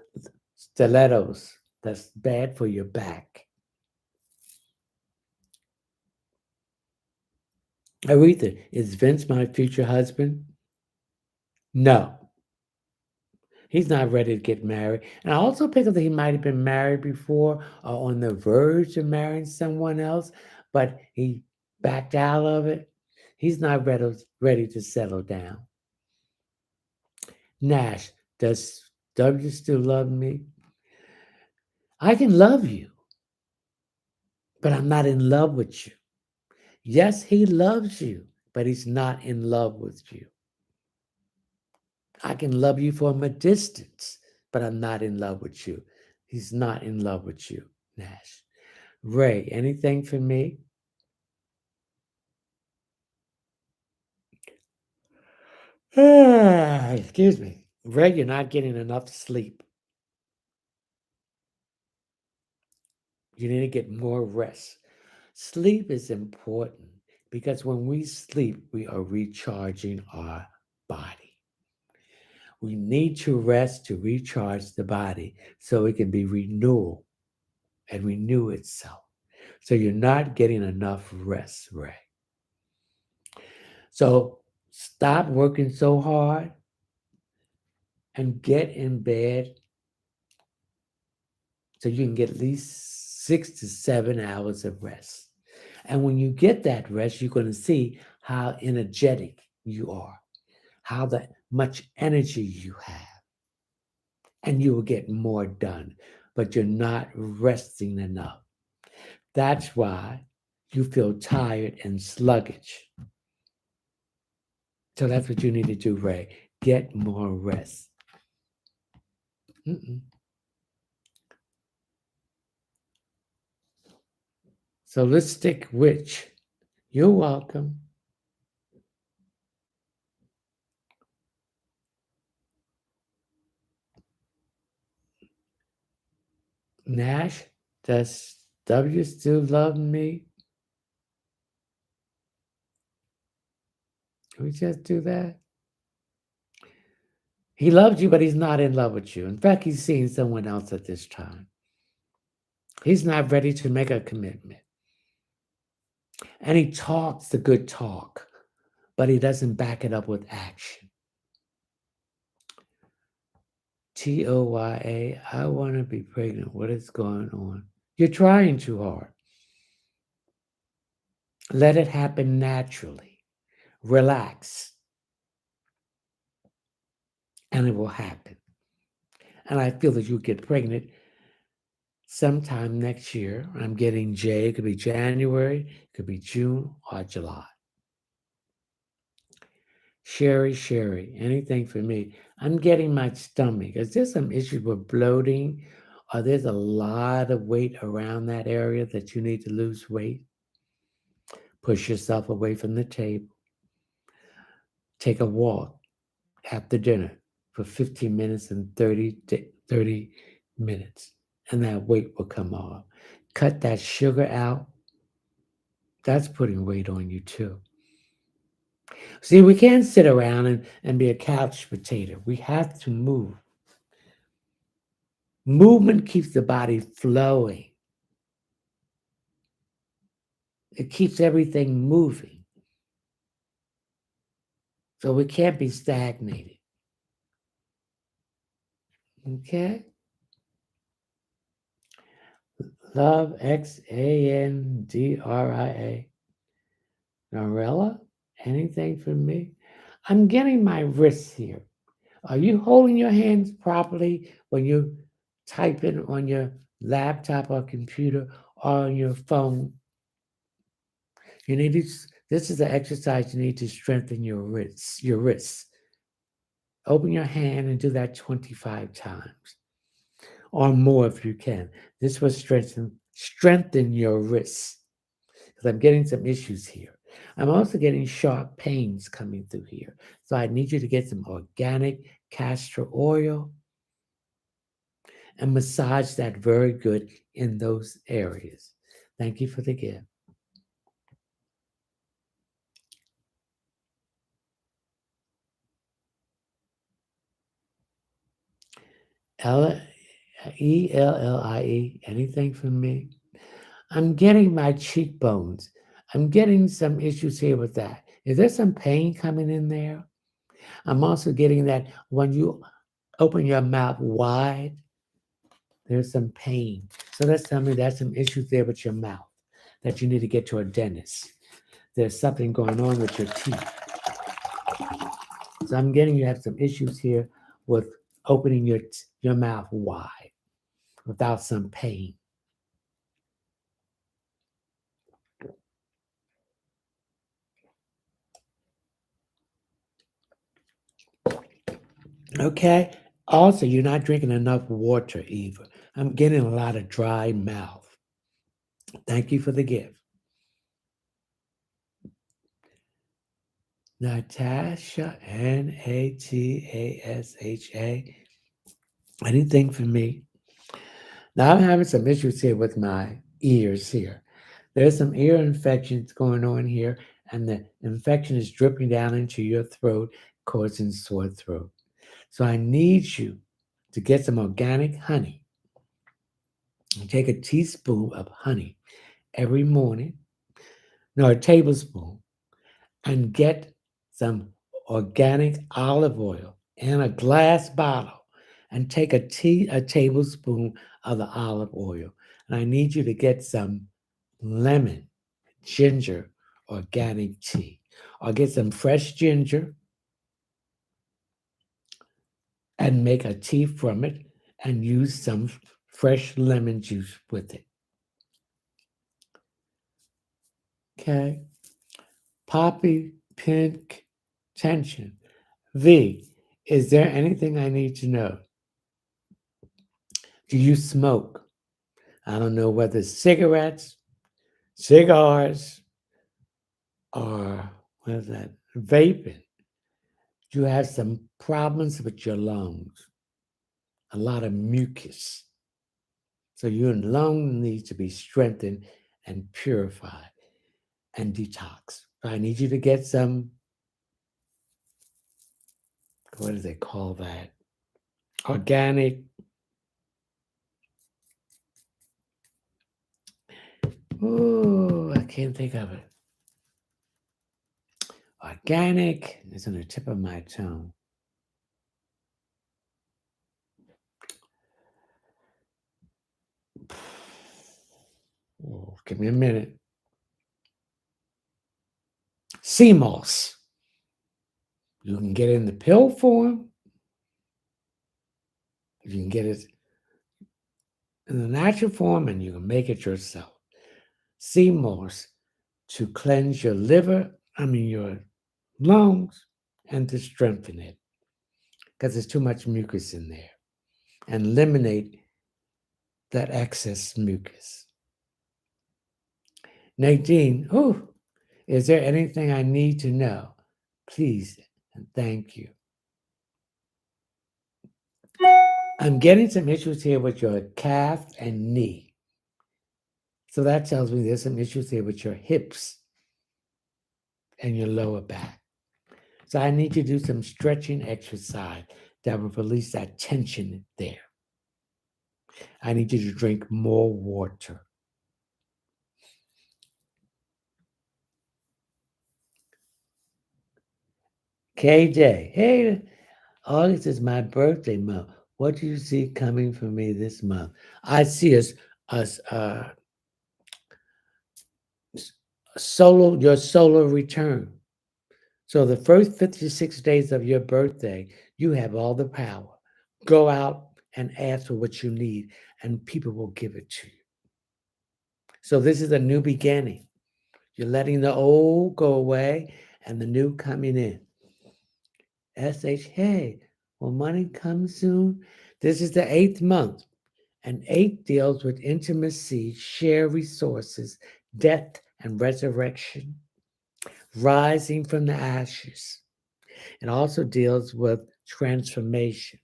stilettos. That's bad for your back. Aretha, is Vince my future husband? No. He's not ready to get married. And I also pick up that he might have been married before or on the verge of marrying someone else, but he backed out of it. He's not ready to settle down. Nash, does W still love me? I can love you, but I'm not in love with you. Yes, he loves you, but he's not in love with you. I can love you from a distance, but I'm not in love with you. He's not in love with you, Nash. Ray, anything for me? Excuse me. Ray, you're not getting enough sleep. You need to get more rest. Sleep is important because when we sleep, we are recharging our body. We need to rest to recharge the body so it can be renewal and renew itself. So you're not getting enough rest, Ray. So stop working so hard and get in bed so you can get at least 6 to 7 hours of rest. And when you get that rest, you're going to see how energetic you are, how much energy you have, and you will get more done. But you're not resting enough. That's why you feel tired and sluggish. So that's what you need to do, Ray. Get more rest. Mm-mm. So let's stick which. You're welcome. Nash, does W still love me? Can we just do that? He loves you, but he's not in love with you. In fact, he's seeing someone else at this time. He's not ready to make a commitment. And he talks the good talk, but he doesn't back it up with action. TOYA, I want to be pregnant. What is going on? You're trying too hard. Let it happen naturally. Relax, and it will happen. And I feel that you'll get pregnant sometime next year. I'm getting J. It could be January, it could be June or July. Sherry, anything for me. I'm getting my stomach. Is there some issue with bloating? Or there's a lot of weight around that area that you need to lose weight? Push yourself away from the table. Take a walk after dinner for 15 minutes and 30 minutes, and that weight will come off. Cut that sugar out. That's putting weight on you too. See, we can't sit around and be a couch potato. We have to move. Movement keeps the body flowing. It keeps everything moving. So we can't be stagnated. Okay? Love, Xandria. Norella, anything for me? I'm getting my wrists here. Are you holding your hands properly when you type in on your laptop or computer or on your phone? You need to, this is an exercise you need to strengthen your wrists. Your wrists. Open your hand and do that 25 times or more if you can. This will strengthen your wrists because I'm getting some issues here. I'm also getting sharp pains coming through here. So I need you to get some organic castor oil and massage that very good in those areas. Thank you for the gift. L Ellie, anything from me? I'm getting my cheekbones. I'm getting some issues here with that. Is there some pain coming in there? I'm also getting that when you open your mouth wide, there's some pain. So that's telling me there's some issues there with your mouth that you need to get to a dentist. There's something going on with your teeth. So I'm getting you have some issues here with opening your mouth wide without some pain. Okay. Also, you're not drinking enough water either. I'm getting a lot of dry mouth. Thank you for the gift. Natasha, Natasha. Anything for me? Now I'm having some issues here with my ears here. There's some ear infections going on here, and the infection is dripping down into your throat, causing sore throat. So I need you to get some organic honey and take a teaspoon of honey every morning, no, a tablespoon, and get some organic olive oil in a glass bottle and take a tablespoon of the olive oil. And I need you to get some lemon, ginger, organic tea, or get some fresh ginger and make a tea from it and use some fresh lemon juice with it. Okay. Poppy pink tension. V, is there anything I need to know? Do you smoke? I don't know whether it's cigarettes, cigars, or what is that? Vaping. You have some problems with your lungs, a lot of mucus. So your lung needs to be strengthened and purified and detox. I need you to get some, what do they call that? Organic. Oh, I can't think of it. Organic is on the tip of my tongue. Oh, give me a minute. Sea moss. You can get it in the pill form. You can get it in the natural form, and you can make it yourself. Sea moss to cleanse your liver, your lungs, and to strengthen it because there's too much mucus in there and eliminate that excess mucus. Nadine, is there anything I need to know? Please and thank you. I'm getting some issues here with your calf and knee. So that tells me there's some issues here with your hips and your lower back. So I need you to do some stretching exercise that will release that tension there. I need you to drink more water. KJ, hey, August is my birthday month. What do you see coming for me this month? I see us as your solar return. So the first 56 days of your birthday, you have all the power. Go out and ask for what you need, and people will give it to you. So this is a new beginning. You're letting the old go away and the new coming in. Hey, will money come soon? This is the 8th month, and 8 deals with intimacy, share resources, death and resurrection, rising from the ashes. It also deals with transformation.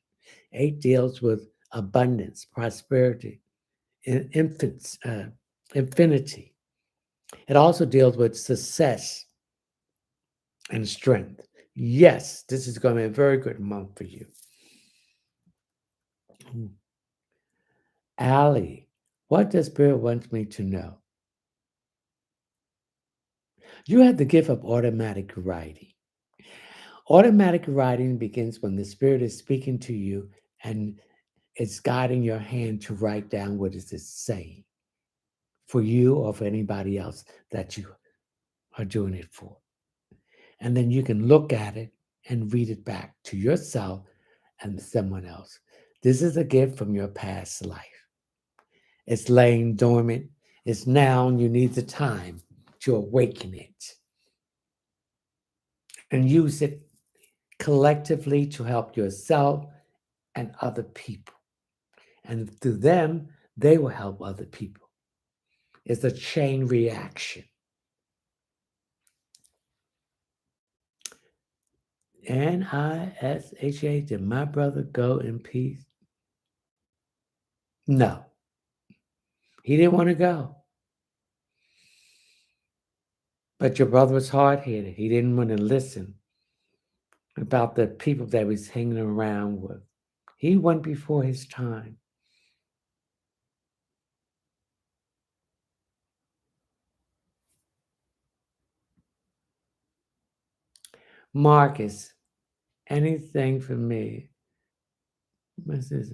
8 deals with abundance, prosperity, infinity. It also deals with success and strength. Yes, this is going to be a very good month for you. Allie, what does Spirit want me to know? You have the gift of automatic writing. Automatic writing begins when the Spirit is speaking to you and it's guiding your hand to write down what is it saying for you or for anybody else that you are doing it for. And then you can look at it and read it back to yourself and someone else. This is a gift from your past life. It's laying dormant. It's now, and you need the time to awaken it and use it collectively to help yourself and other people. And through them, they will help other people. It's a chain reaction. NISHA, did my brother go in peace? No, he didn't want to go. But your brother was hard headed. He didn't want to listen about the people that he was hanging around with. He went before his time. Marcus, anything for me? What's this?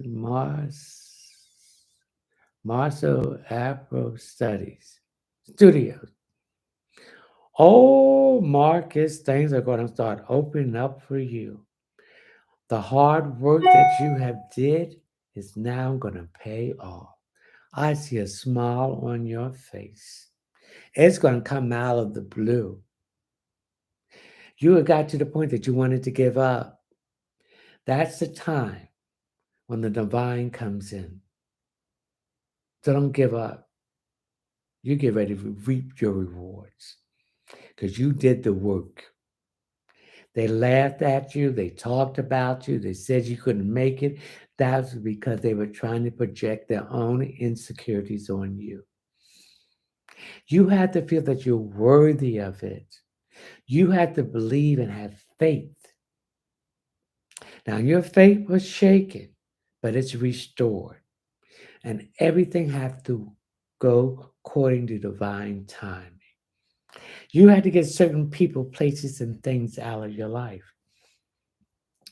Marso Afro Studios. Oh, Marcus, things are going to start opening up for you. The hard work that you have did is now going to pay off. I see a smile on your face. It's going to come out of the blue. You have got to the point that you wanted to give up. That's the time when the divine comes in. So don't give up. You get ready to reap your rewards because you did the work. They laughed at you. They talked about you. They said you couldn't make it. That was because they were trying to project their own insecurities on you. You had to feel that you're worthy of it. You had to believe and have faith. Now, your faith was shaken, but it's restored. And everything has to go according to divine timing. You had to get certain people, places, and things out of your life.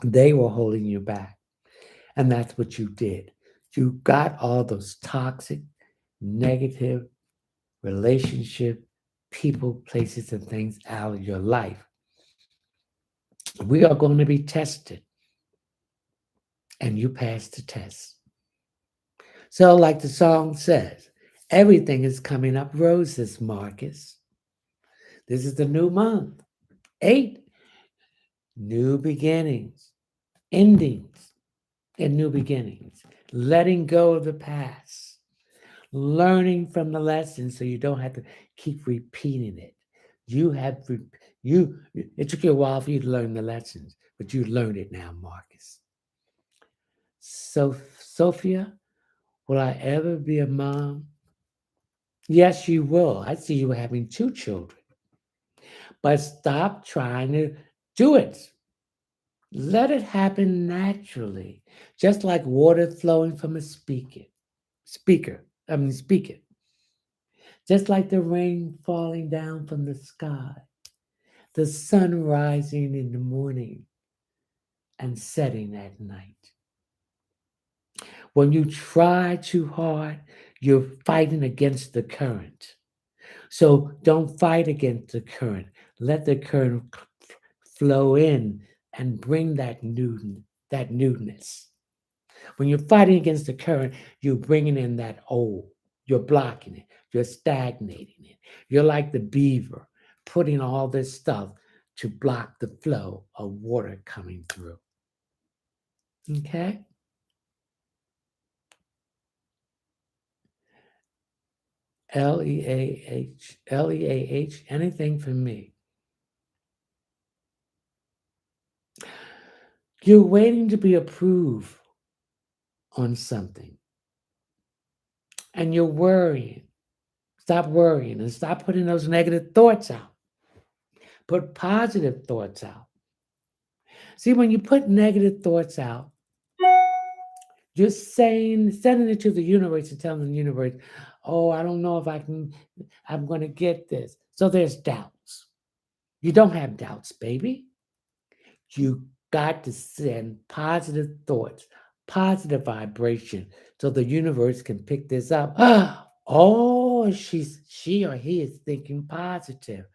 They were holding you back. And that's what you did. You got all those toxic, negative relationship, people, places, and things out of your life. We are going to be tested. And you passed the test. So, like the song says, everything is coming up roses, Marcus. This is the new month. 8, new beginnings, endings, and new beginnings. Letting go of the past, learning from the lessons so you don't have to keep repeating it. You have it took you a while for you to learn the lessons, but you learned it now, Marcus. So, Sophia, will I ever be a mom? Yes, you will. I see you having 2 children. But stop trying to do it. Let it happen naturally, just like water flowing from a speaker. Just like the rain falling down from the sky, the sun rising in the morning and setting at night. When you try too hard, You're fighting against the current. So don't fight against the current. Let the current flow in and bring that newness. When you're fighting against the current, you're bringing in that old. You're blocking it. You're stagnating it. You're like the beaver, putting all this stuff to block the flow of water coming through. Okay? Leah, anything for me. You're waiting to be approved on something and you're worrying. Stop worrying and stop putting those negative thoughts out. Put positive thoughts out. See, when you put negative thoughts out, you're sending it to the universe and telling the universe, oh, I don't know if I'm going to get this. So there's doubts. You don't have doubts, baby. You got to send positive thoughts, positive vibration, so the universe can pick this up. Oh, she or he is thinking positive.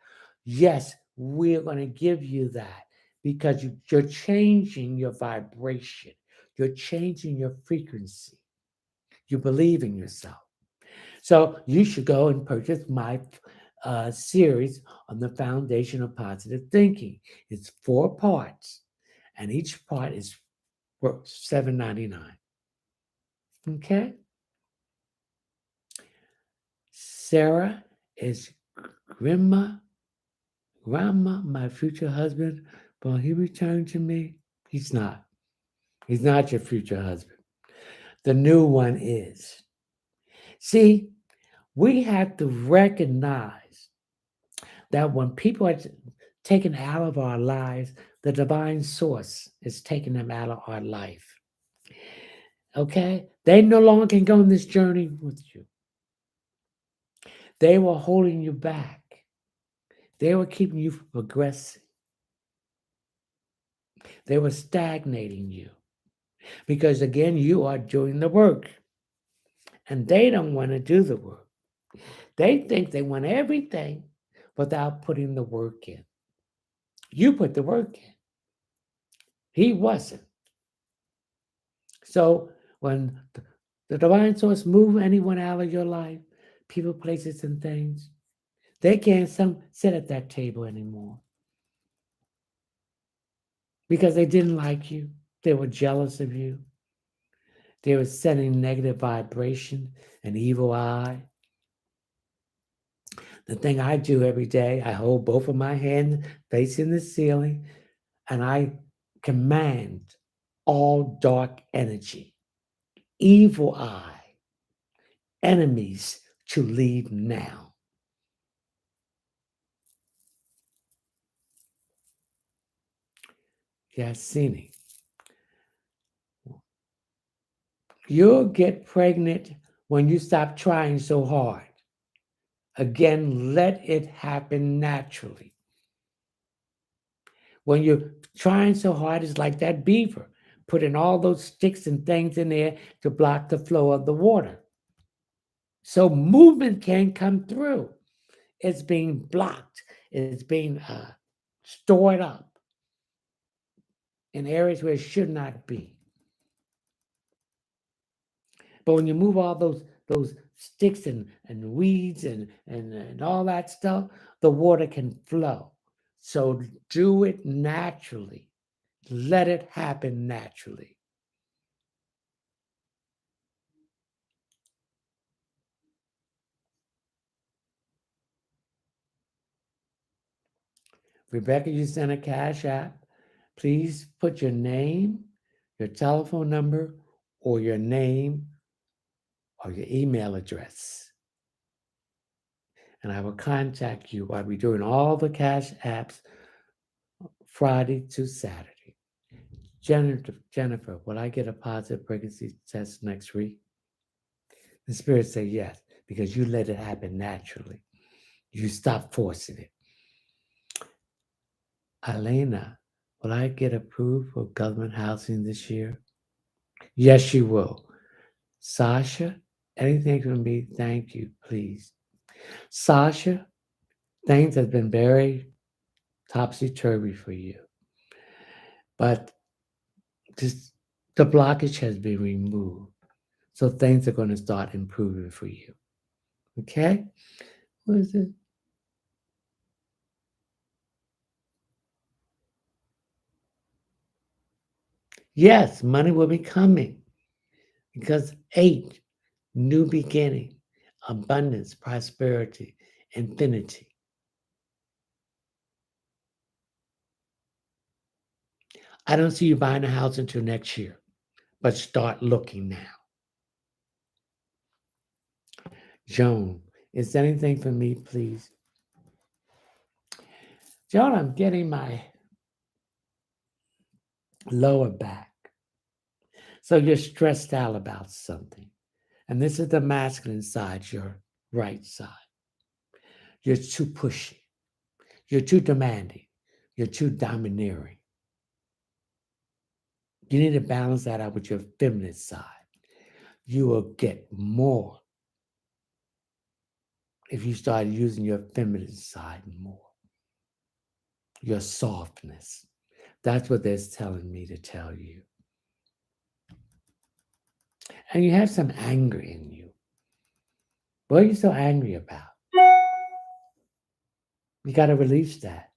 Yes, we're going to give you that because you're changing your vibration. You're changing your frequency. You believe in yourself. So you should go and purchase my series on the foundation of positive thinking. It's 4 parts, and each part is worth $7.99. Okay. Sarah is grandma, my future husband. Will he return to me? He's not. He's not your future husband. The new one is. See, we have to recognize that when people are taken out of our lives, the divine source is taking them out of our life. Okay? They no longer can go on this journey with you. They were holding you back. They were keeping you from progressing. They were stagnating you. Because again, you are doing the work. And they don't want to do the work. They think they want everything without putting the work in. You put the work in. He wasn't. So when the divine source move anyone out of your life, people, places, and things, they can't sit at that table anymore because they didn't like you. They were jealous of you. They were sending negative vibration, an evil eye. The thing I do every day, I hold both of my hands facing the ceiling and I command all dark energy, evil eye, enemies to leave now. Yassini, you'll get pregnant when you stop trying so hard. Again, let it happen naturally. When you're trying so hard, it's like that beaver, putting all those sticks and things in there to block the flow of the water. So movement can't come through. It's being blocked. It's being stored up in areas where it should not be. But when you move all those sticks and weeds and all that stuff, the water can flow. So do it naturally. Let it happen naturally. Rebecca, you sent a cash app. Please put your name, your telephone number, or your name or your email address. And I will contact you. I'll be doing all the cash apps Friday to Saturday. Jennifer, will I get a positive pregnancy test next week? The spirit say yes, because you let it happen naturally. You stop forcing it. Elena, will I get approved for government housing this year? Yes, you will. Sasha, Anything from me, thank you, please. Sasha, things have been very topsy-turvy for you. But just the blockage has been removed. So things are going to start improving for you. Okay? What is it? Yes, money will be coming because 8, new beginning, abundance, prosperity, infinity. I don't see you buying a house until next year, but start looking now. Joan, is there anything for me, please? Joan, I'm getting my lower back. So you're stressed out about something. And this is the masculine side, your right side. You're too pushy. You're too demanding. You're too domineering. You need to balance that out with your feminine side. You will get more if you start using your feminine side more. Your softness. That's what they're telling me to tell you. And you have some anger in you. What are you so angry about? You got to release that.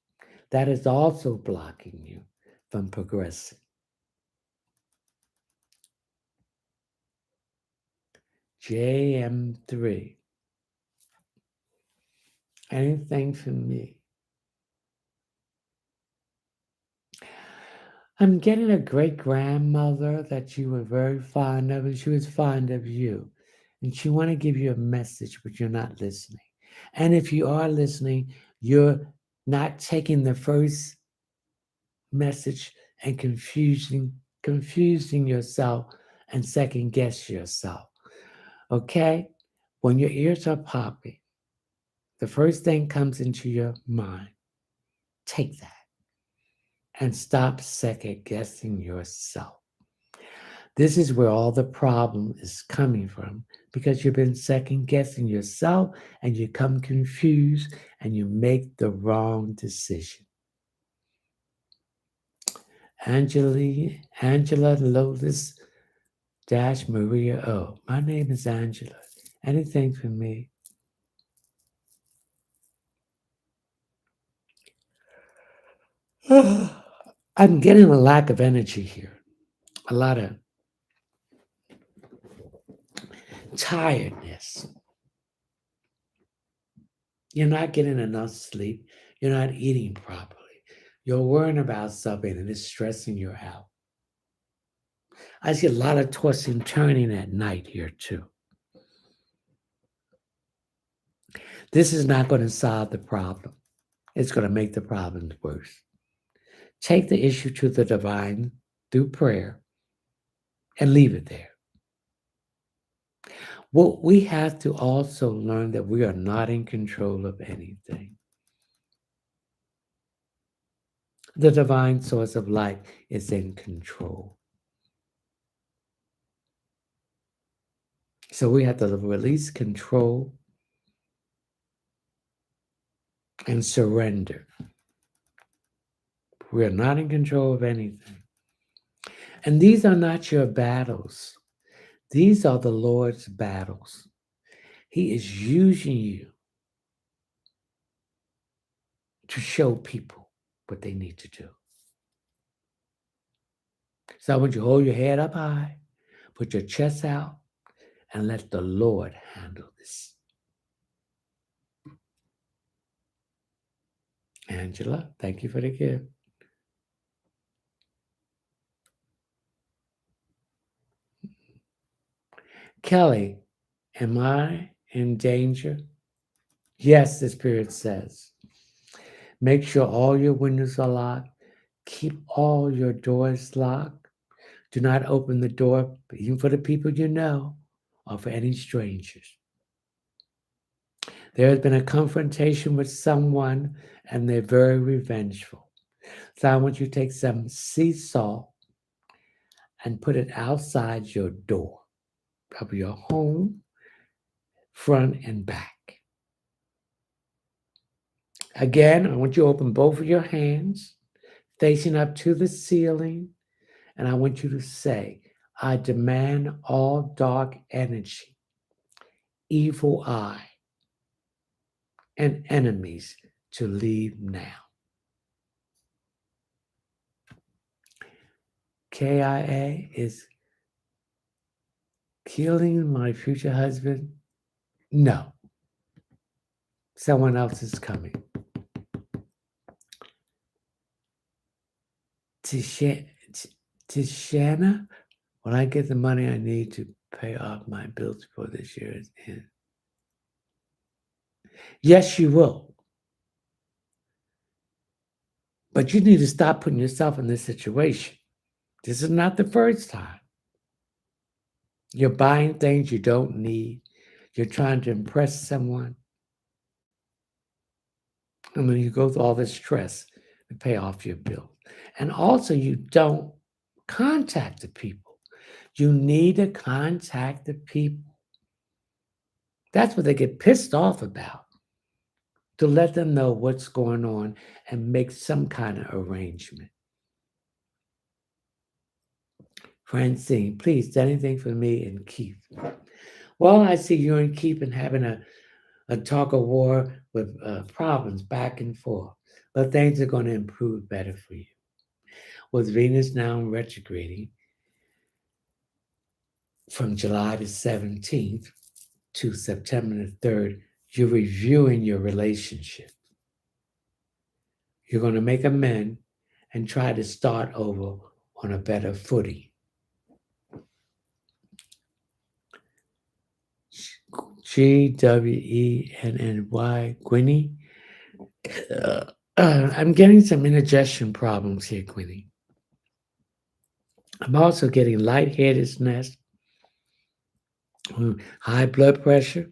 That is also blocking you from progressing. JM3. Anything for me? I'm getting a great grandmother that you were very fond of, and she was fond of you. And she want to give you a message, but you're not listening. And if you are listening, you're not taking the first message and confusing yourself and second guess yourself. Okay? When your ears are popping, the first thing comes into your mind. Take that and stop second guessing yourself. This is where all the problem is coming from because you've been second guessing yourself and you come confused and you make the wrong decision. Angela Lotus Dash Maria O. My name is Angela. Anything for me? I'm getting a lack of energy here. A lot of tiredness. You're not getting enough sleep. You're not eating properly. You're worrying about something and it's stressing you out. I see a lot of twisting and turning at night here too. This is not going to solve the problem. It's going to make the problems worse. Take the issue to the divine through prayer and leave it there. Well, we have to also learn that we are not in control of anything. The divine source of life is in control. So we have to release control and surrender. We are not in control of anything. And these are not your battles. These are the Lord's battles. He is using you to show people what they need to do. So I want you to hold your head up high, put your chest out, and let the Lord handle this. Angela, thank you for the gift. Kelly, am I in danger? Yes, the Spirit says. Make sure all your windows are locked. Keep all your doors locked. Do not open the door, even for the people you know or for any strangers. There has been a confrontation with someone and they're very revengeful. So I want you to take some sea salt and put it outside your door of your home front and back. Again, I want you to open both of your hands, facing up to the ceiling, and I want you to say, I demand all dark energy, evil eye, and enemies to leave now. KIA is killing my future husband? No. Someone else is coming. Tishana, when I get the money I need to pay off my bills before this year is in. Yes, you will. But you need to stop putting yourself in this situation. This is not the first time. You're buying things you don't need. You're trying to impress someone. And then you go through all this stress to pay off your bill. And also, you don't contact the people. You need to contact the people. That's what they get pissed off about, to let them know what's going on and make some kind of arrangement. Francine, please do anything for me and Keith. Well, I see you and Keith and having a tug of war with problems back and forth, but things are going to improve better for you. With Venus now retrograding from July the 17th to September the 3rd, you're reviewing your relationship. You're going to make amends and try to start over on a better footing. GWENNY, Gwynny. I'm getting some indigestion problems here, Gwynny. I'm also getting lightheadedness, high blood pressure,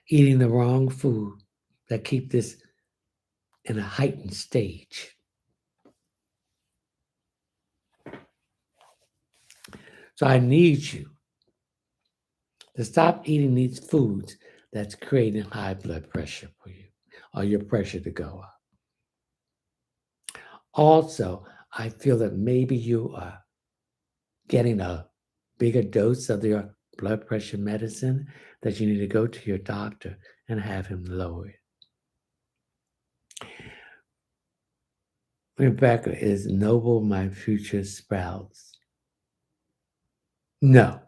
eating the wrong food that keep this in a heightened stage. So I need you to stop eating these foods that's creating high blood pressure for you, or your pressure to go up. Also, I feel that maybe you are getting a bigger dose of your blood pressure medicine, that you need to go to your doctor and have him lower it. Rebecca, is Noble my future spouse? No.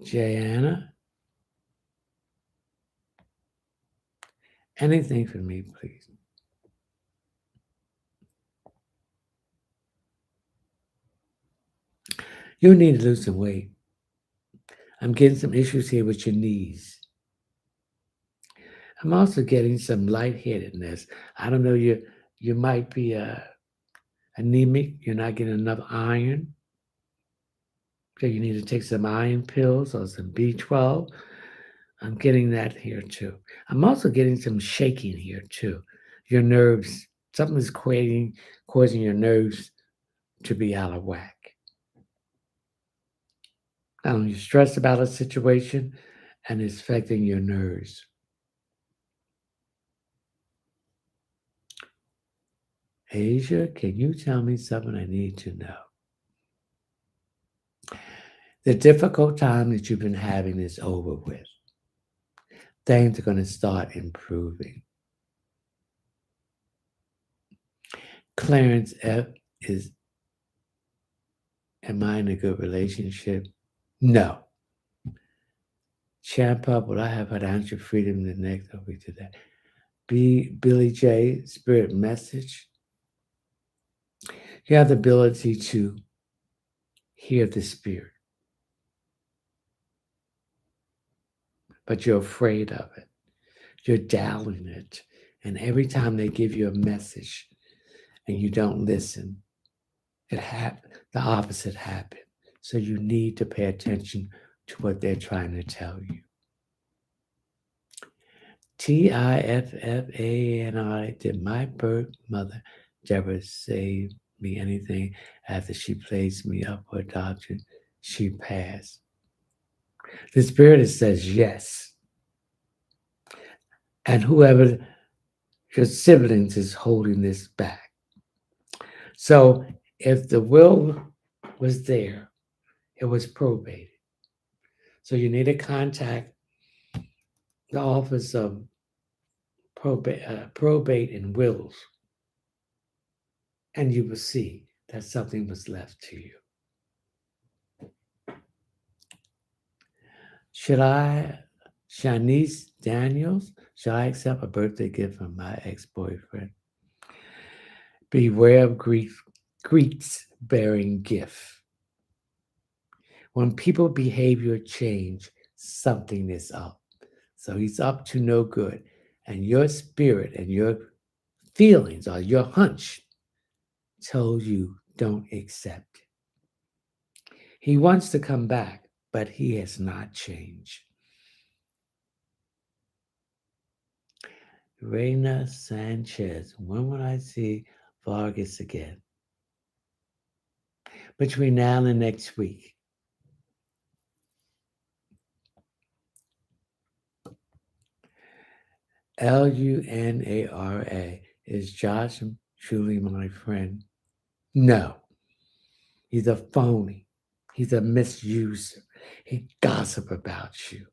Jayana, anything for me, please. You need to lose some weight. I'm getting some issues here with your knees. I'm also getting some lightheadedness. I don't know, you might be anemic. You're not getting enough iron. So you need to take some iron pills or some B12. I'm getting that here too. I'm also getting some shaking here too. Your nerves, something's causing your nerves to be out of whack. You're stressed about a situation and it's affecting your nerves. Asia, can you tell me something I need to know? The difficult time that you've been having is over with. Things are going to start improving. Clarence F is, am I in a good relationship? No. Champa, will I have financial freedom the next week today? Billy J, spirit message. You have the ability to hear the spirit, but you're afraid of it. You're doubting it. And every time they give you a message and you don't listen, the opposite happens. So you need to pay attention to what they're trying to tell you. TIFFANI, did my birth mother ever say me anything after she placed me up for adoption? she passed. The spirit says yes. And whoever your siblings is holding this back. So if the will was there, it was probated. So you need to contact the Office of Probate and Wills, and you will see that something was left to you. Should I, Shanice Daniels, should I accept a birthday gift from my ex-boyfriend? Beware of Greeks bearing gift. When people behavior change, something is up. So he's up to no good. And your spirit and your feelings or your hunch told you don't accept it. He wants to come back, but he has not changed. Reina Sanchez, when will I see Vargas again? Between now and next week. Lunara. Is Josh truly my friend? No. He's a phony. He's a misuser. He gossip about you.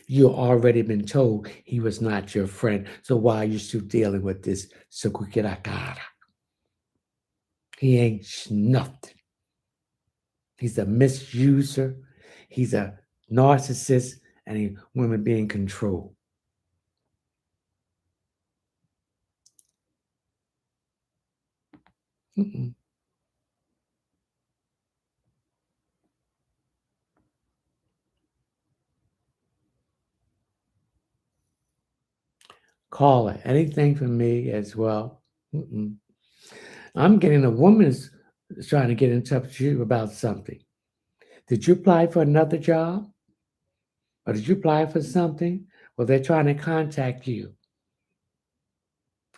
You already been told he was not your friend. So why are you still dealing with this Sukukirakara? He ain't nothing. He's a misuser. He's a narcissist, and he women being controlled. Mm-mm. Call it anything for me as well. Mm-mm. I'm getting a woman's trying to get in touch with you about something. Did you apply for another job? Or did you apply for something? Well, they're trying to contact you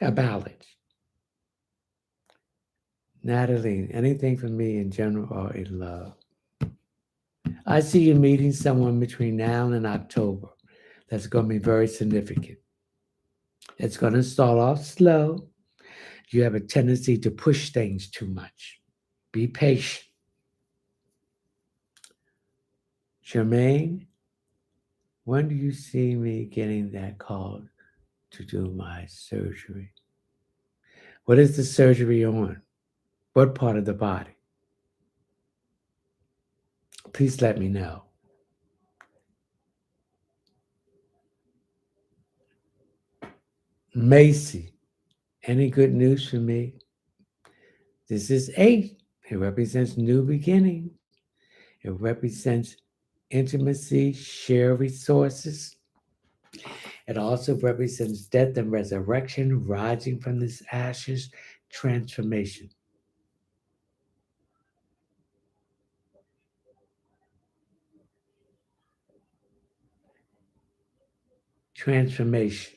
about it. Natalie, anything for me in general or in love? I see you meeting someone between now and October. That's going to be very significant. It's going to start off slow. You have a tendency to push things too much. Be patient. Jermaine, when do you see me getting that call to do my surgery? What is the surgery on? What part of the body? Please let me know. Macy, any good news for me? This is 8. It represents new beginning. It represents intimacy, share resources. It also represents death and resurrection, rising from these ashes, transformation. Transformation.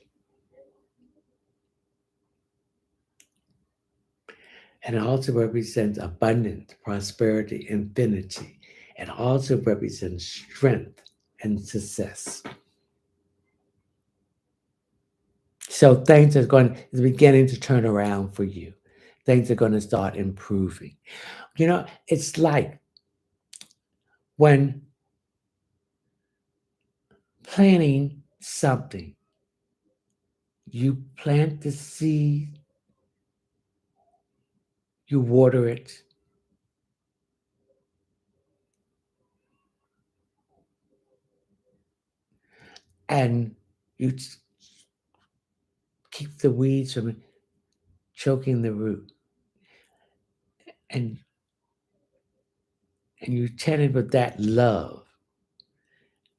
And it also represents abundance, prosperity, infinity. It also represents strength and success. So things are going is beginning to turn around for you. Things are going to start improving. It's like when planting something, you plant the seed, you water it, and you keep the weeds from choking the root. And you tend it with that love,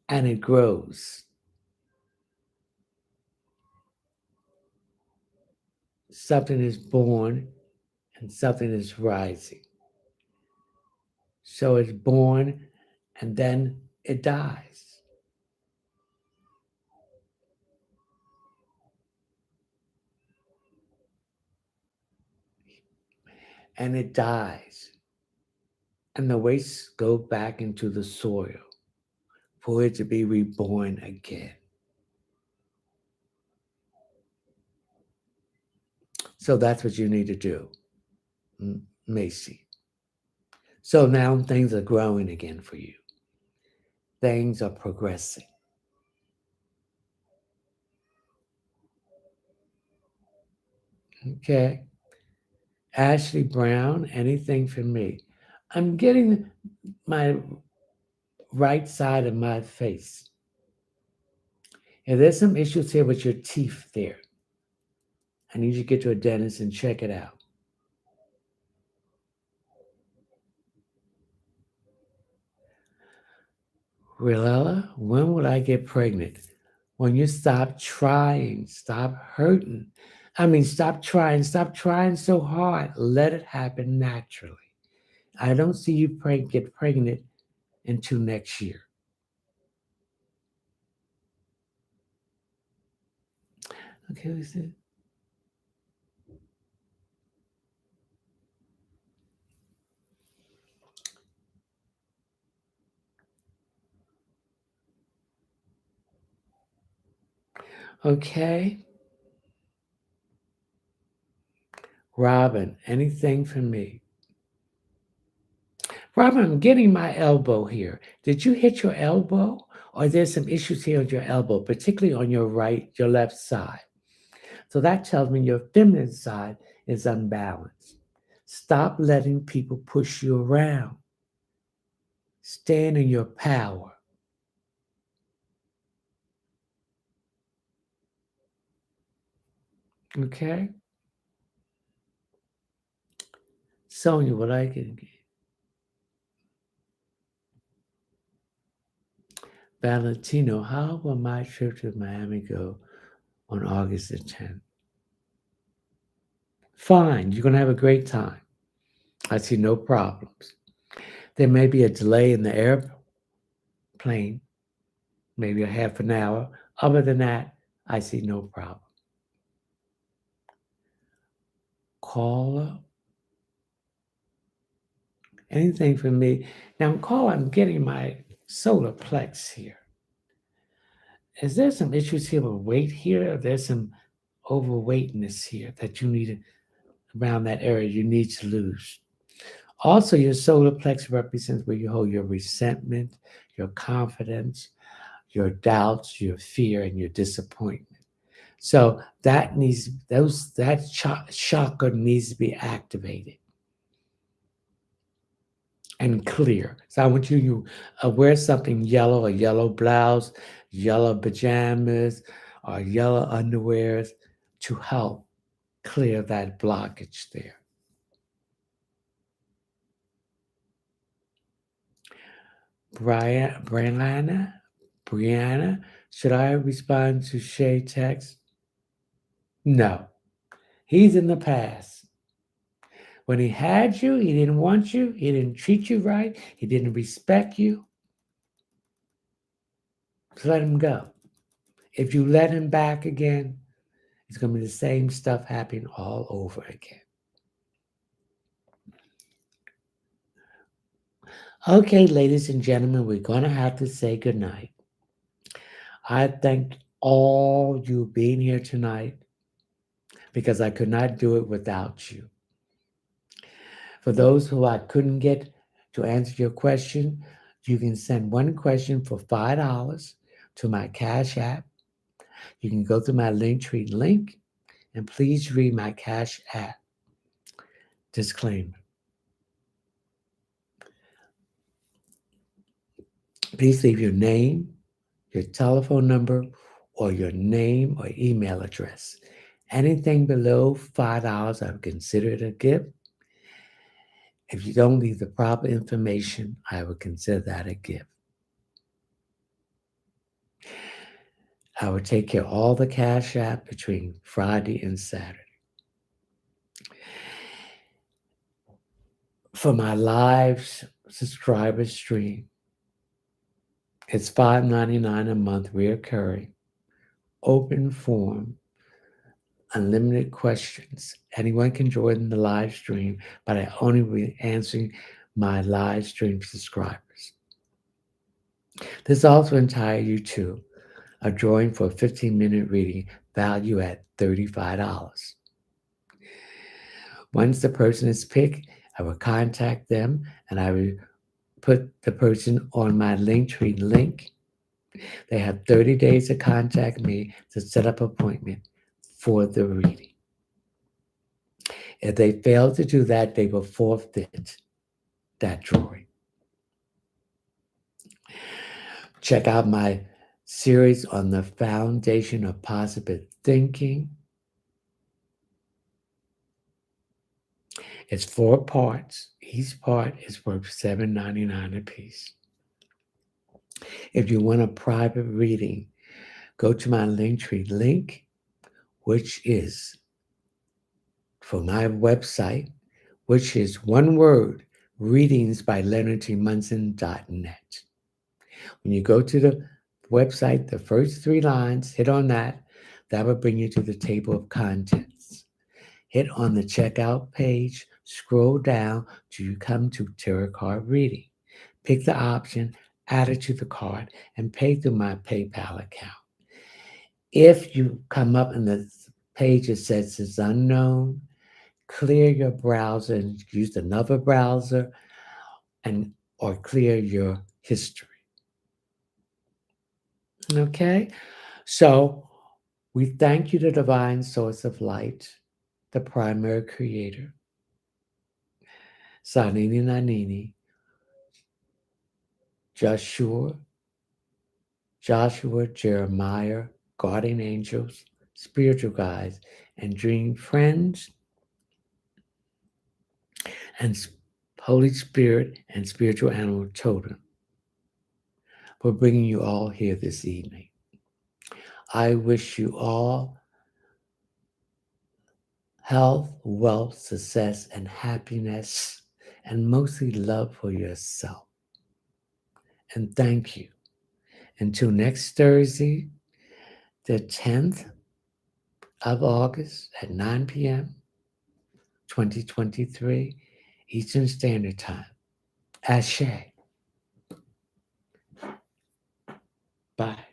and it grows. Something is born and something is rising. So it's born and then it dies. And it dies. and the waste go back into the soil for it to be reborn again. So that's what you need to do, Macy. So now things are growing again for you. Things are progressing. Okay. Ashley Brown, anything for me? I'm getting my right side of my face. And there's some issues here with your teeth there. I need you to get to a dentist and check it out. Rilla, when will I get pregnant? When you stop trying, stop hurting. Stop trying so hard. Let it happen naturally. I don't see you get pregnant until next year. Okay, listen. Okay. Robin, anything for me? Robin, I'm getting my elbow here. Did you hit your elbow? Or there's some issues here with your elbow, particularly on your left side. So that tells me your feminine side is unbalanced. Stop letting people push you around. Stand in your power. Okay? Sonia, what I can get. Valentino, how will my trip to Miami go on August the 10th? Fine, you're going to have a great time. I see no problems. There may be a delay in the airplane, maybe a half an hour. Other than that, I see no problem. Caller, anything for me? Now, caller, I'm getting my solar plex here. Is there some issues here with weight here? Or there's some overweightness here that you need around that area you need to lose. Also, your solar plex represents where you hold your resentment, your confidence, your doubts, your fear, and your disappointment. So that chakra needs to be activated and clear. So I want you to wear something yellow, a yellow blouse, yellow pajamas, or yellow underwears to help clear that blockage there. Brianna, should I respond to Shay text? No. He's in the past. When he had you, he didn't want you, he didn't treat you right, he didn't respect you. Just let him go. If you let him back again, it's going to be the same stuff happening all over again. Okay, ladies and gentlemen, we're going to have to say goodnight. I thank all you being here tonight because I could not do it without you. For those who I couldn't get to answer your question, you can send one question for $5 to my Cash App. You can go to my Linktree link and please read my Cash App disclaimer. Please leave your name, your telephone number, or your name or email address. Anything below $5, I would consider it a gift. If you don't leave the proper information, I would consider that a gift. I would take care of all the Cash App between Friday and Saturday. For my live subscriber stream, it's $5.99 a month, reoccurring, open forum, unlimited questions. Anyone can join the live stream, but I only will be answering my live stream subscribers. This also entitles you to a drawing for a 15-minute reading value at $35. Once the person is picked, I will contact them and I will put the person on my Linktree link. They have 30 days to contact me to set up an appointment for the reading. If they fail to do that, they will forfeit that drawing. Check out my series on the foundation of positive thinking. It's 4 parts. Each part is worth $7.99 a piece. If you want a private reading, go to my Linktree link, which is for my website, which is one word, readingsbyleonardtmunson.net. When you go to the website, the first 3 lines, hit on that. That will bring you to the table of contents. Hit on the checkout page, scroll down till you come to tarot card reading. Pick the option, add it to the cart, and pay through my PayPal account. If you come up in the page that says it's unknown, clear your browser and use another browser or clear your history. Okay? So we thank you, the divine source of light, the primary creator, Sanini Nanini, Joshua, Jeremiah, guardian angels, spiritual guides, and dream friends, and Holy Spirit and spiritual animal totem for bringing you all here this evening. I wish you all health, wealth, success, and happiness, and mostly love for yourself. And thank you. Until next Thursday, the 10th of August at 9 p.m., 2023, Eastern Standard Time. Ashe. Bye.